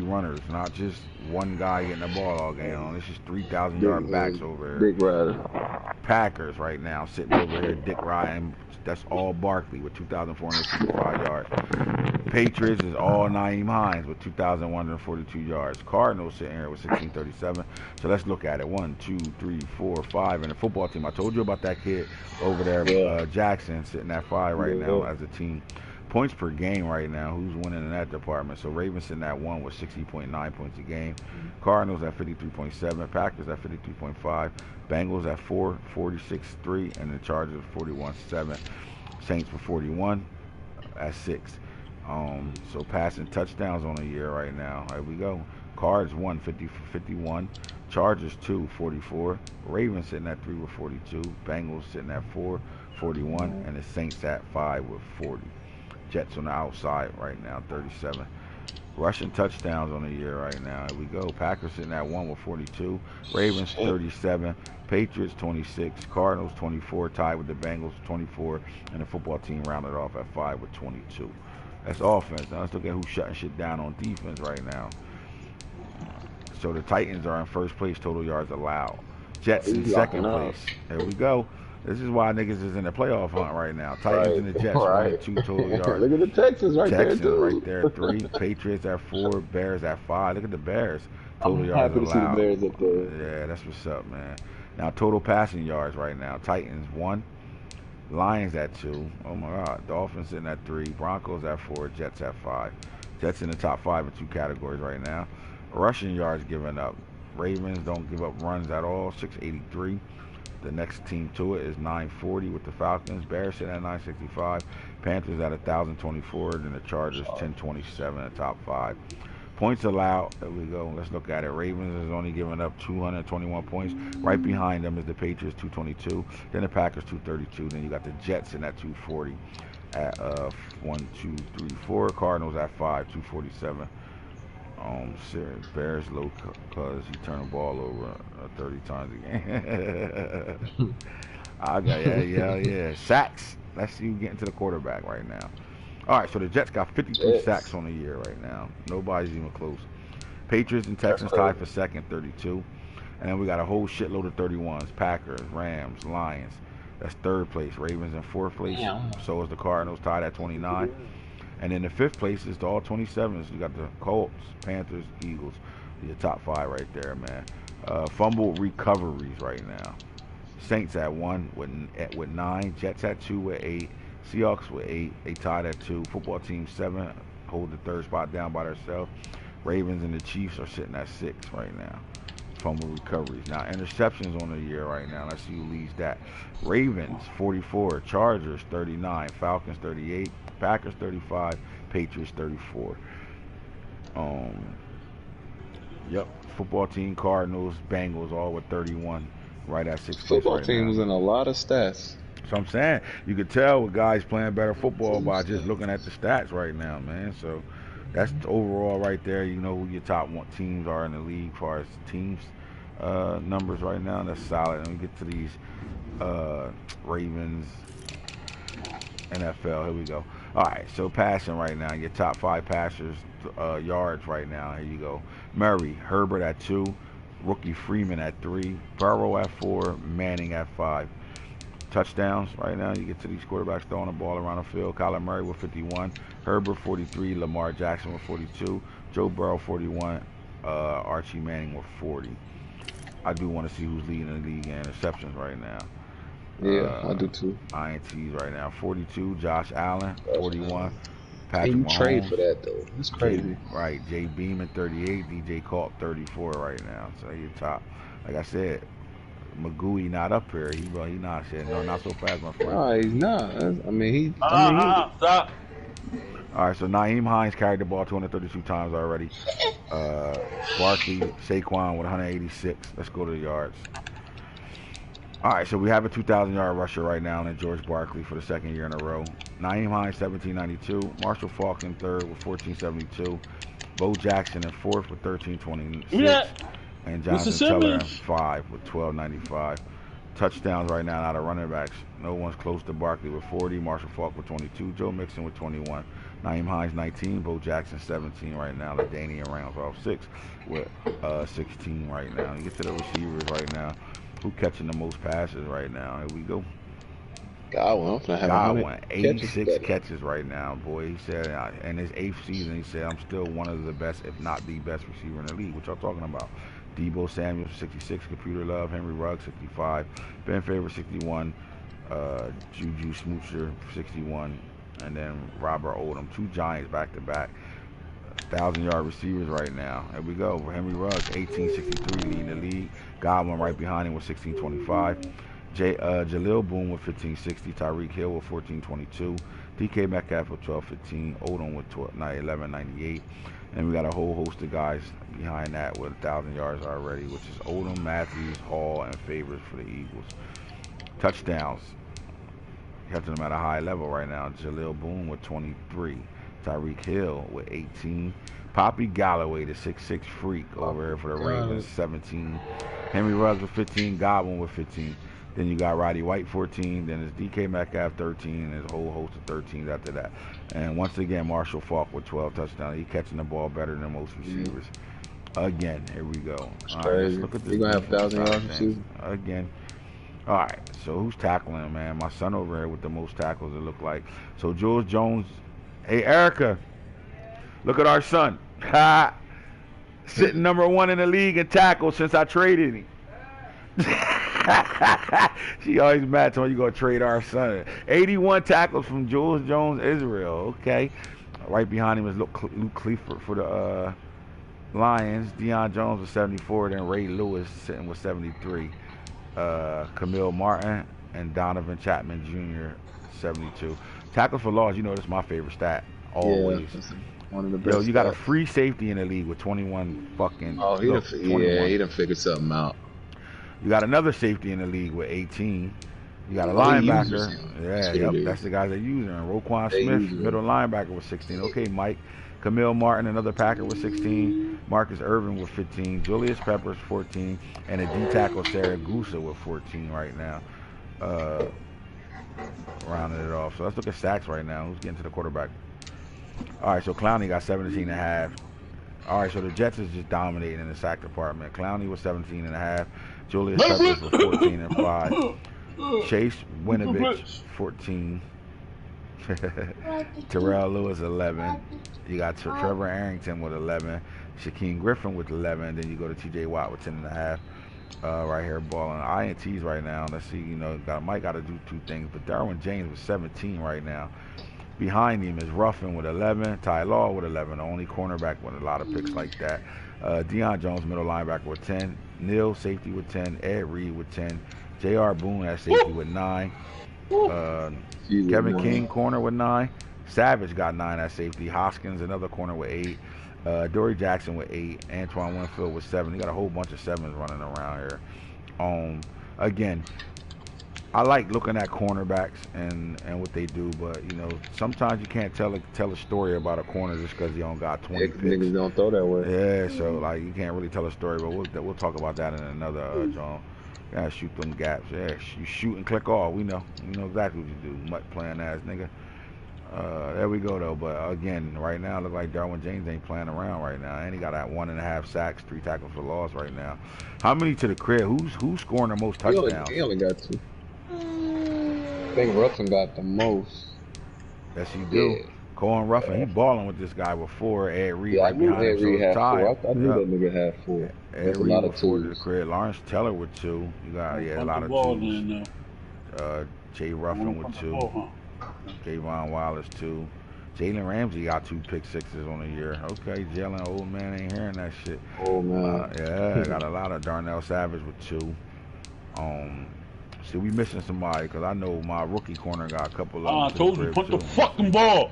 runners, not just one guy getting the ball all game on. It's just 3,000 yard backs over here. Big Rider. Packers right now sitting over here, Dick Ryan. That's all Barkley with 2,465 yards. Patriots is all Naeem Hines with 2,142 yards. Cardinals sitting here with 1,637. So let's look at it. 1, 2, 3, 4, 5. And the football team, I told you about that kid over there, Jackson, sitting at 5 right now as a team. Points per game right now, who's winning in that department? So Ravens sitting at 1 with 60.9 points a game. Cardinals at 53.7. Packers at 53.5. Bengals at 4, 46.3. And the Chargers 41.7. Saints for 41 at 6. So passing touchdowns on the year right now. Here we go. Cards 1, 50 for 51. Chargers 2, 44. Ravens sitting at 3 with 42. Bengals sitting at 4, 41. And the Saints at 5 with 40. Jets on the outside right now, 37. Rushing touchdowns on the year right now. Here we go. Packers sitting at 1 with 42. Ravens 37. Patriots 26. Cardinals 24. Tied with the Bengals 24. And the football team rounded off at 5 with 22. That's offense. Now let's look at who's shutting shit down on defense right now. So the Titans are in first place, total yards allowed. Jets in second place. There we go. This is why niggas is in the playoff hunt right now. Titans and the Jets, 1 and 2 total yards. Look at the Texans right there, Texans right there, 3. Patriots at 4. Bears at 5. Look at the Bears. Total yards happy to see the Bears up there. Yeah, that's what's up, man. Now total passing yards right now. Titans 1. Lions at 2. Oh my God. Dolphins sitting at 3. Broncos at 4. Jets at 5. Jets in the top 5 in 2 categories right now. Rushing yards given up. Ravens don't give up runs at all, 683. The next team to it is 940 with the Falcons. Bears sitting at 965. Panthers at 1,024. Then the Chargers 1027 in the top 5. Points allowed. There we go. Let's look at it. Ravens is only giving up 221 points. Right behind them is the Patriots 222. Then the Packers 232. Then you got the Jets in at 240 at 1, 2, 3, 4. Cardinals at 5, 247. Bears low because he turned the ball over 30 times a game. Yeah. Sacks. Let's see who getting to the quarterback right now. All right, so the Jets got 53 sacks on the year right now. Nobody's even close. Patriots and Texans tied for second, 32. And then we got a whole shitload of 31s. Packers, Rams, Lions. That's third place. Ravens in fourth place. So is the Cardinals tied at 29. And in the fifth place is the all 27s. You got the Colts, Panthers, Eagles. Your top 5 right there, man. Fumble recoveries right now. Saints at 1 with 9. Jets at 2 with 8. Seahawks with 8. They tied at 2. Football team 7. Hold the third spot down by themselves. Ravens and the Chiefs are sitting at 6 right now. Fumble recoveries. Now, interceptions on the year right now. Let's see who leads that. Ravens, 44. Chargers, 39. Falcons, 38. Packers, 35. Patriots, 34. Yep. Football team, Cardinals, Bengals, all with 31. Right at 6th place Football right team now. was in a lot of stats. So I'm saying, you could tell with guys playing better football by just looking at the stats right now, man. So that's overall right there. You know who your top 1 teams are in the league as far as teams numbers right now. That's solid. And we get to these Ravens, NFL. Here we go. All right, so passing right now. Your top 5 passers, yards right now. Here you go. Murray, Herbert at 2. Rookie Freeman at 3. Burrow at 4. Manning at 5. Touchdowns right now. You get to these quarterbacks throwing the ball around the field. Kyler Murray with 51. Herbert 43. Lamar Jackson with 42. Joe Burrow 41. Archie Manning with 40. I do want to see who's leading the league in interceptions right now. Yeah, I do too. AntHits right now. 42. Josh Allen 41. Patrick and you Mahomes, trade for that though. It's crazy. Right. Jay Beeman 38. DJ Colt 34 right now. So you're top. Like I said, Magui not up here. He not shit. No, not so fast, my friend. No, he's not. I mean, Stop. All right, so Nyheim Hines carried the ball 232 times already. Barkley, Saquon with 186. Let's go to the yards. All right, so we have a 2,000-yard rusher right now in George Barkley for the second year in a row. Nyheim Hines, 1,792. Marshall Faulk in third with 1,472. Bo Jackson in fourth with 1,326. Yeah. And Jonathan Teller in 5 with 1,295. Touchdowns right now out of running backs. No one's close to Barkley with 40. Marshall Faulk with 22. Joe Mixon with 21. Nyheim Hines 19. Bo Jackson 17 right now. LaDainian Rounds off 6 with 16 right now. You get to the receivers right now. Who catching the most passes right now? Here we go. Godwin, 86 catches right now, boy. He said in his 8th season, he said, I'm still one of the best, if not the best receiver in the league. What y'all talking about? Debo Samuel, 66. Computer Love. Henry Ruggs, 65. Ben Favre, 61. Juju Smoocher, 61. And then Robert Odom. 2 Giants back-to-back. 1,000-yard receivers right now. Here we go. Henry Ruggs, 1863, leading the league. Godwin right behind him with 1625. Jaleel Boone with 1560. Tyreek Hill with 1422. DK Metcalf with 1215. Odom with 1198. And we got a whole host of guys behind that with 1,000 yards already, which is Odom, Matthews, Hall, and Favors for the Eagles. Touchdowns. Catching them at a high level right now. Jaleel Boone with 23. Tyreek Hill with 18. Poppy Galloway, the 6'6 freak over here for the Ravens, 17. Henry Ruggs with 15. Godwin with 15. Then you got Roddy White, 14. Then it's DK Metcalf, 13. And there's a whole host of 13s after that. And once again, Marshall Faulk with 12 touchdowns. He's catching the ball better than most receivers. Again, here we go. All right, let's look at this. You're going to have 1,000 yards receivers? Again. All right, so who's tackling, man? My son over here with the most tackles, it look like. So Jules Jones. Hey, Erica, look at our son. Ha! Sitting number 1 in the league in tackles since I traded him. She always mad when you go trade our son. 81 tackles from Jules Jones, Israel. Okay. Right behind him is Luke Clifford for the Lions, Deion Jones with 74, then Ray Lewis sitting with 73. Camille Martin and Donovan Chapman Jr. 72. Tackles for loss, you know, that's my favorite stat. Always. Yeah, that's one of the best. Yo, you got a free safety in the league with 21 fucking. Oh, he done figured something out. You got another safety in the league with 18. You got a linebacker. That's the guy they're using. Roquan Smith, middle linebacker with 16. Okay, Mike. Camille Martin, another Packer with 16. Marcus Irvin with 15. Julius Peppers, 14. And a D-tackle, Sarah Gusa with 14 right now. Rounding it off. So let's look at sacks right now. Who's getting to the quarterback? All right, so Clowney got 17.5. All right, so the Jets is just dominating in the sack department. Clowney was 17.5. Julius Peppers was 14.5. Chase Winovich, 14. Terrell Lewis, 11. You got Trevor Arrington with 11. Shaquem Griffin with 11. Then you go to T.J. Watt with 10.5. Right here, balling INTs right now. Let's see, you know, Mike got to do two things. But Darwin James with 17 right now. Behind him is Ruffin with 11. Ty Law with 11. The only cornerback with a lot of picks like that. Deion Jones, middle linebacker with 10. Neal, safety with 10. Ed Reed with 10. J.R. Boone at safety with 9. Kevin King, corner with 9. Savage got 9 at safety. Hoskins, another corner with 8. Dory Jackson with 8. Antoine Winfield with 7. You got a whole bunch of 7s running around here. Again, I like looking at cornerbacks and what they do, but you know, sometimes you can't tell a story about a corner just because you don't got 20 picks. Niggas don't throw that way. Yeah, so like you can't really tell a story, but we'll talk about that in another John. You gotta shoot them gaps. Yeah, you shoot and click off. We know exactly what you do. Mutt playing ass nigga. There we go though. But again, right now, look like Darwin James ain't playing around right now, and he got that 1.5 sacks, 3 tackles for loss right now. How many to the crib? Who's scoring the most touchdowns? He only got 2. I think Ruffin got the most. Yes, he do. Yeah. Cohen Ruffin, he balling with this guy before. Ed Reed right I knew behind Ed him. Reed had 4. I knew that nigga had 4. Ed Reed with 4 to the crib. Lawrence Teller with 2. You got a lot of 2s. Jay Ruffin with 2. Javon Wallace 2. Jalen Ramsey got 2 pick sixes on the year. Okay, Jalen, old man ain't hearing that shit. Oh man. Yeah, got a lot of Darnell Savage with 2. See, we missing somebody because I know my rookie corner got a couple of. I told you, punt the fucking ball.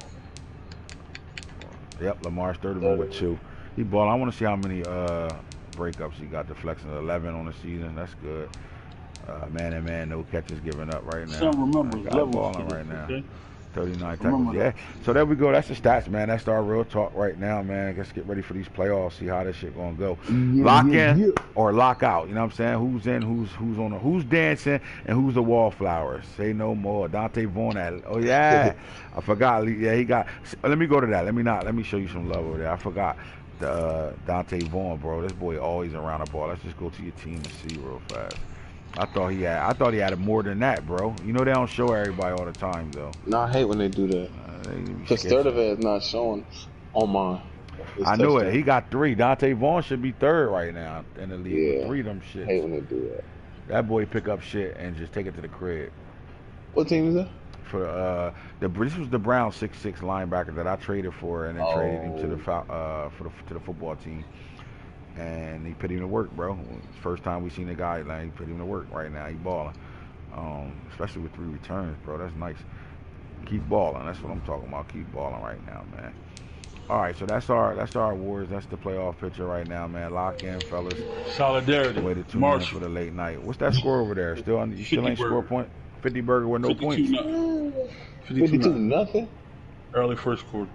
Yep, Lamar Sturdivant with 2. He ball. I want to see how many breakups he got. Deflections 11 on the season. That's good. Man, no catches given up right now. Some remember got balling right now. Okay. 39 tackles. Yeah. So there we go. That's the stats, man. That's our real talk right now, man. Let's get ready for these playoffs. See how this shit gonna go. Lock in or lock out. You know what I'm saying? Who's in? Who's on? Who's dancing? And who's the wallflowers? Say no more. Dante Vaughn at. Oh yeah. I forgot. Yeah, he got. Let me go to that. Let me show you some love over there. I forgot. Dante Vaughn, bro. This boy always around the ball. Let's just go to your team and see real fast. I thought he had more than that, bro. You know they don't show everybody all the time, though. No, I hate when they do that. Because Sturdivant is not showing on mine. I knew it. He got 3. Dante Vaughn should be 3rd right now in the league with 3 of them shit. I hate when they do that. That boy pick up shit and just take it to the crib. What team is that? For this was the Brown 6'6" linebacker that I traded for and then traded him to the football team. And he put him to work, bro. First time we seen a guy like he put him to work right now. He balling, especially with 3 returns, bro. That's nice. Keep balling. That's what I'm talking about. Keep balling right now, man. All right, so that's our awards. That's the playoff picture right now, man. Lock in, fellas. Solidarity. Way to tune in for the late night. What's that score over there? Still ain't score point. 50 burger with no points. 52 nothing. Early fourth quarter.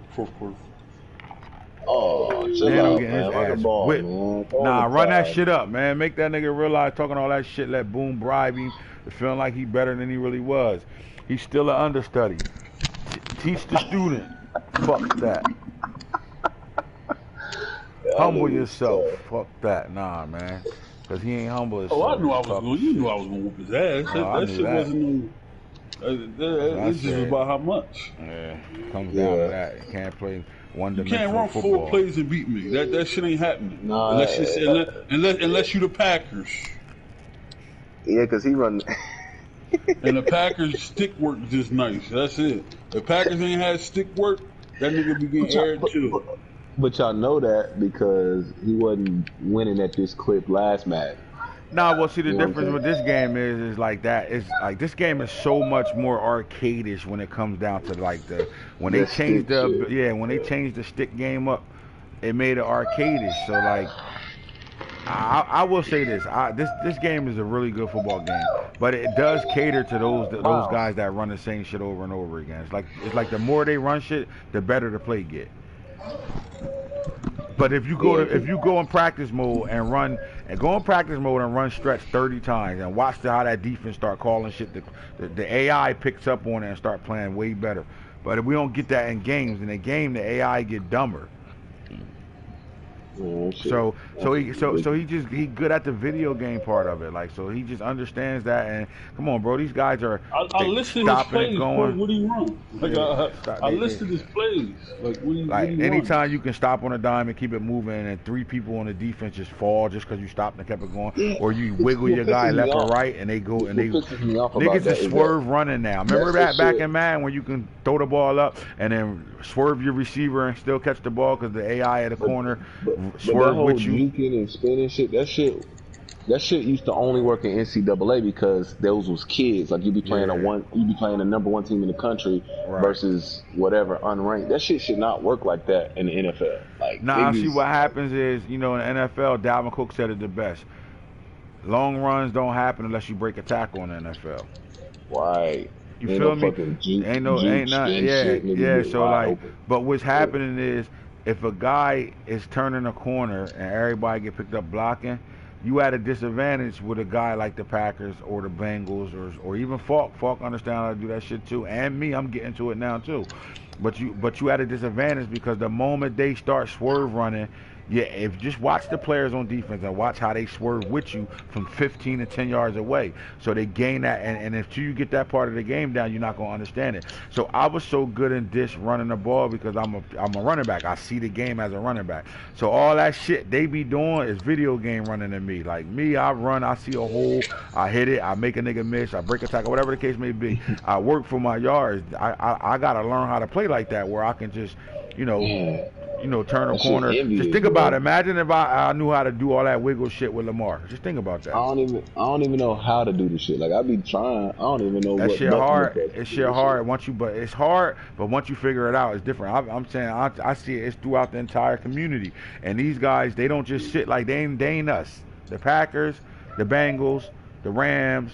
Oh, man, getting his ass whipped. Nah, run that shit up, man. Make that nigga realize talking all that shit. Let Boone bribe him to feeling like he better than he really was. He's still an understudy. Teach the student. Fuck that. Humble yourself. Fuck that. Nah, man. Because he ain't humble himself. Oh, I knew I was going to whoop his ass. That shit wasn't. It's just about how much. Yeah, comes down to that. You can't play one-dimensional You can't run football. 4 plays and beat me. That shit ain't happening. Nah, unless you the Packers. Yeah, because he run. And the Packers stick work is just nice. That's it. If Packers ain't had stick work, that nigga be getting aired too. But y'all know that because he wasn't winning at this clip last match. Nah, well, see, the You know what I'm difference saying? with this game is like that. It's like this game is so much more arcadish when it comes down to like when they That changed stick shit. when they changed the stick game up, it made it arcadish. So like, I will say this: this game is a really good football game, but it does cater to those Wow. guys that run the same shit over and over again. It's like the more they run shit, the better the play get. But Yeah, if you go in practice mode and run stretch 30 times and watch how that defense start calling shit, the AI picks up on it and start playing way better. But if we don't get that in games, in the game the AI get dumber. shit. He good at the video game part of it. Like so he just understands that. And come on, bro, these guys are I listed his stopping and plays, bro. going. What do you run? Like I listed his plays. Like what do Like you anytime run? you can stop on a dime and keep it moving, and three people on the defense just fall just because you stopped and kept it going, Yeah, or you what wiggle your guy pisses me left or off. right, and they go and they What pisses me off about niggas that just is swerve running now. Remember that's the that back shit. in Madden when you can throw the ball up and then swerve your receiver and still catch the ball because the AI at the corner But that swerve whole with you. juking and spinning shit, that shit used to only work in NCAA because those was kids. Like you be playing Yeah, the number one team in the country right. versus whatever unranked. That shit should not work like that in the NFL. Like Nah, see niggas, what happens is, in the NFL, Dalvin Cook said it the best. Long runs don't happen unless you break a tackle in the NFL. right? You Ain't no feel me? fucking juke Ain't not. spin Yeah, shit. Niggas yeah. get So wide like, open. but what's Yeah. happening is if a guy is turning a corner and everybody get picked up blocking, you at a disadvantage with a guy like the Packers or the Bengals or even Falk. Falk understand how to do that shit too. And me, I'm getting to it now too. But you at a disadvantage because the moment they start swerve running, yeah, if just watch the players on defense and watch how they swerve with you from 15 to 10 yards away. So they gain that, and until you get that part of the game down, you're not gonna understand it. So I was so good in this running the ball because I'm a running back. I see the game as a running back. So all that shit they be doing is video game running to me. Like me, I run, I see a hole, I hit it, I make a nigga miss, I break a tackle, whatever the case may be. I work for my yards. I gotta learn how to play like that where I can just, you know, Yeah, turn a that shit corner. envious, Just think about bro. it. Imagine if I knew how to do all that wiggle shit with Lamar. Just think about that. I don't even know how to do the shit. Like I be trying. I don't even know That what shit button to hard. press to It's do shit this shit. hard but it's hard. But once you figure it out, it's different. I'm saying I see it. It's throughout the entire community. And these guys, they don't just sit like they ain't us. The Packers, the Bengals, the Rams,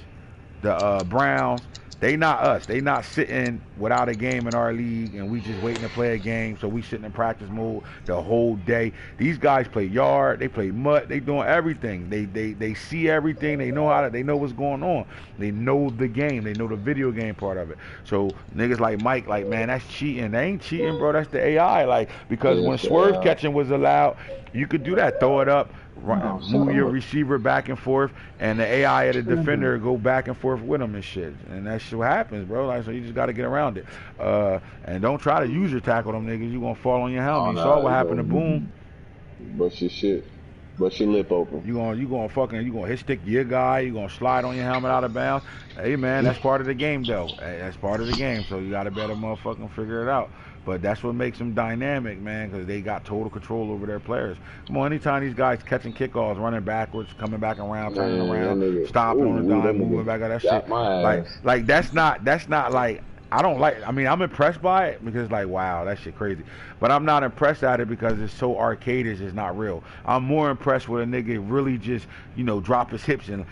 the Browns. They not us. They not sitting without a game in our league and we just waiting to play a game. So we sitting in practice mode the whole day. These guys play yard. They play mud. They doing everything. They see everything. They know they know what's going on. They know the game. They know the video game part of it. So niggas like Mike, like man, that's cheating. They ain't cheating, bro. That's the AI. Like because Yeah, when so, swerve catching was allowed, you could do that. Throw it up. no, Move your so, receiver back and forth, and the AI of the defender go back and forth with them and shit. And that's what happens, bro. Like so, you just got to get around it. And don't try to use your tackle them niggas. You gonna fall on your oh helmet. You saw no, what you happened to Boom. bust your shit, bust your lip open. You gonna hit stick your guy. You gonna slide on your helmet out of bounds. Hey man, that's part of the game though. Hey, that's part of the game. So you gotta better motherfucking figure it out. But that's what makes them dynamic, man, because they got total control over their players. Come on, anytime these guys catching kickoffs, running backwards, coming back around, turning Man, around, that nigga, stopping on the that dime, moving nigga back, that got shit. my ass. Like that's not like I don't like. I mean, I'm impressed by it because like wow, that shit crazy. But I'm not impressed at it because it's so arcadish. It's not real. I'm more impressed with a nigga really just drop his hips and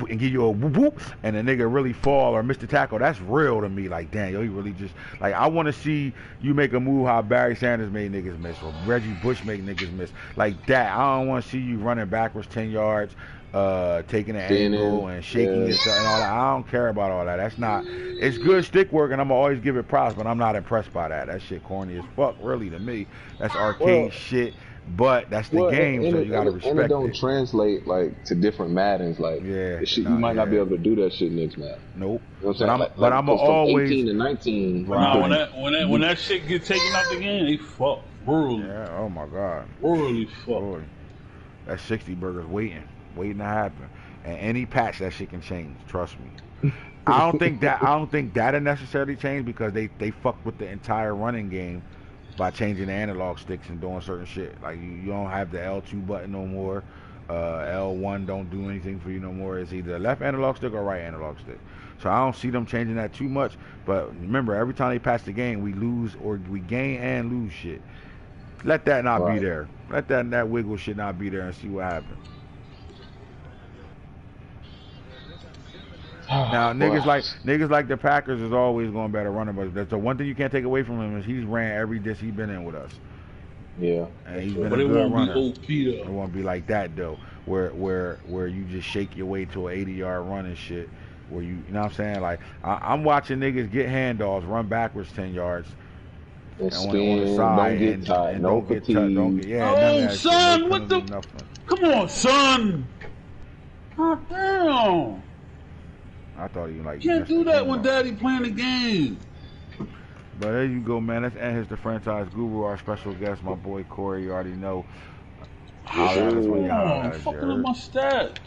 give you a whoop whoop, and a nigga really fall or miss the tackle. That's real to me. Like damn, yo, he really just like I want to see you make a move how Barry Sanders made niggas miss or Reggie Bush make niggas miss like that. I don't want to see you running backwards 10 yards. Taking an angle and shaking yourself and all that. I don't care about all that. That's not. It's good stick work, and I'm gonna always give it props, but I'm not impressed by that. That shit corny as fuck, really to me. That's arcade shit, but that's the game, so you gotta respect and it don't it. translate like to different Maddens. Like Yeah, shit, you might not be able to do that shit next Madden. Nope. You know what I'm saying? But I'm 'cause from always. 18 to 19. Nah, when that shit get taken out the game, they fuck brutally. Yeah. Oh my god. Brutally fuck. Boy, that 60 burgers waiting to happen. And any patch that shit can change. Trust me. I don't think that'll necessarily change because they fucked with the entire running game by changing the analog sticks and doing certain shit. Like you don't have the L2 button no more. L1 don't do anything for you no more. It's either left analog stick or right analog stick. So I don't see them changing that too much. But remember, every time they pass the game, we lose or we gain and lose shit. Let that not be there. Let that wiggle shit not be there and see what happens. Now niggas like the Packers is always going to better running, but that's the one thing you can't take away from him is he's ran every disc he's been in with us. Yeah, and he's been a good runner. It won't be like that though, where you just shake your way to an 80-yard run and shit. Where you know what I'm saying? Like I'm watching niggas get handoffs, run backwards 10 yards, and spin, on the side, don't get tired, and no don't get touched, don't get oh son, what the? Nothing. Come on, son. God damn. I thought you like. You can't do that when daddy playing the game. But there you go, man. That's AntHits, the franchise guru, our special guest, my boy Corey. You already know. Fucking up my stats.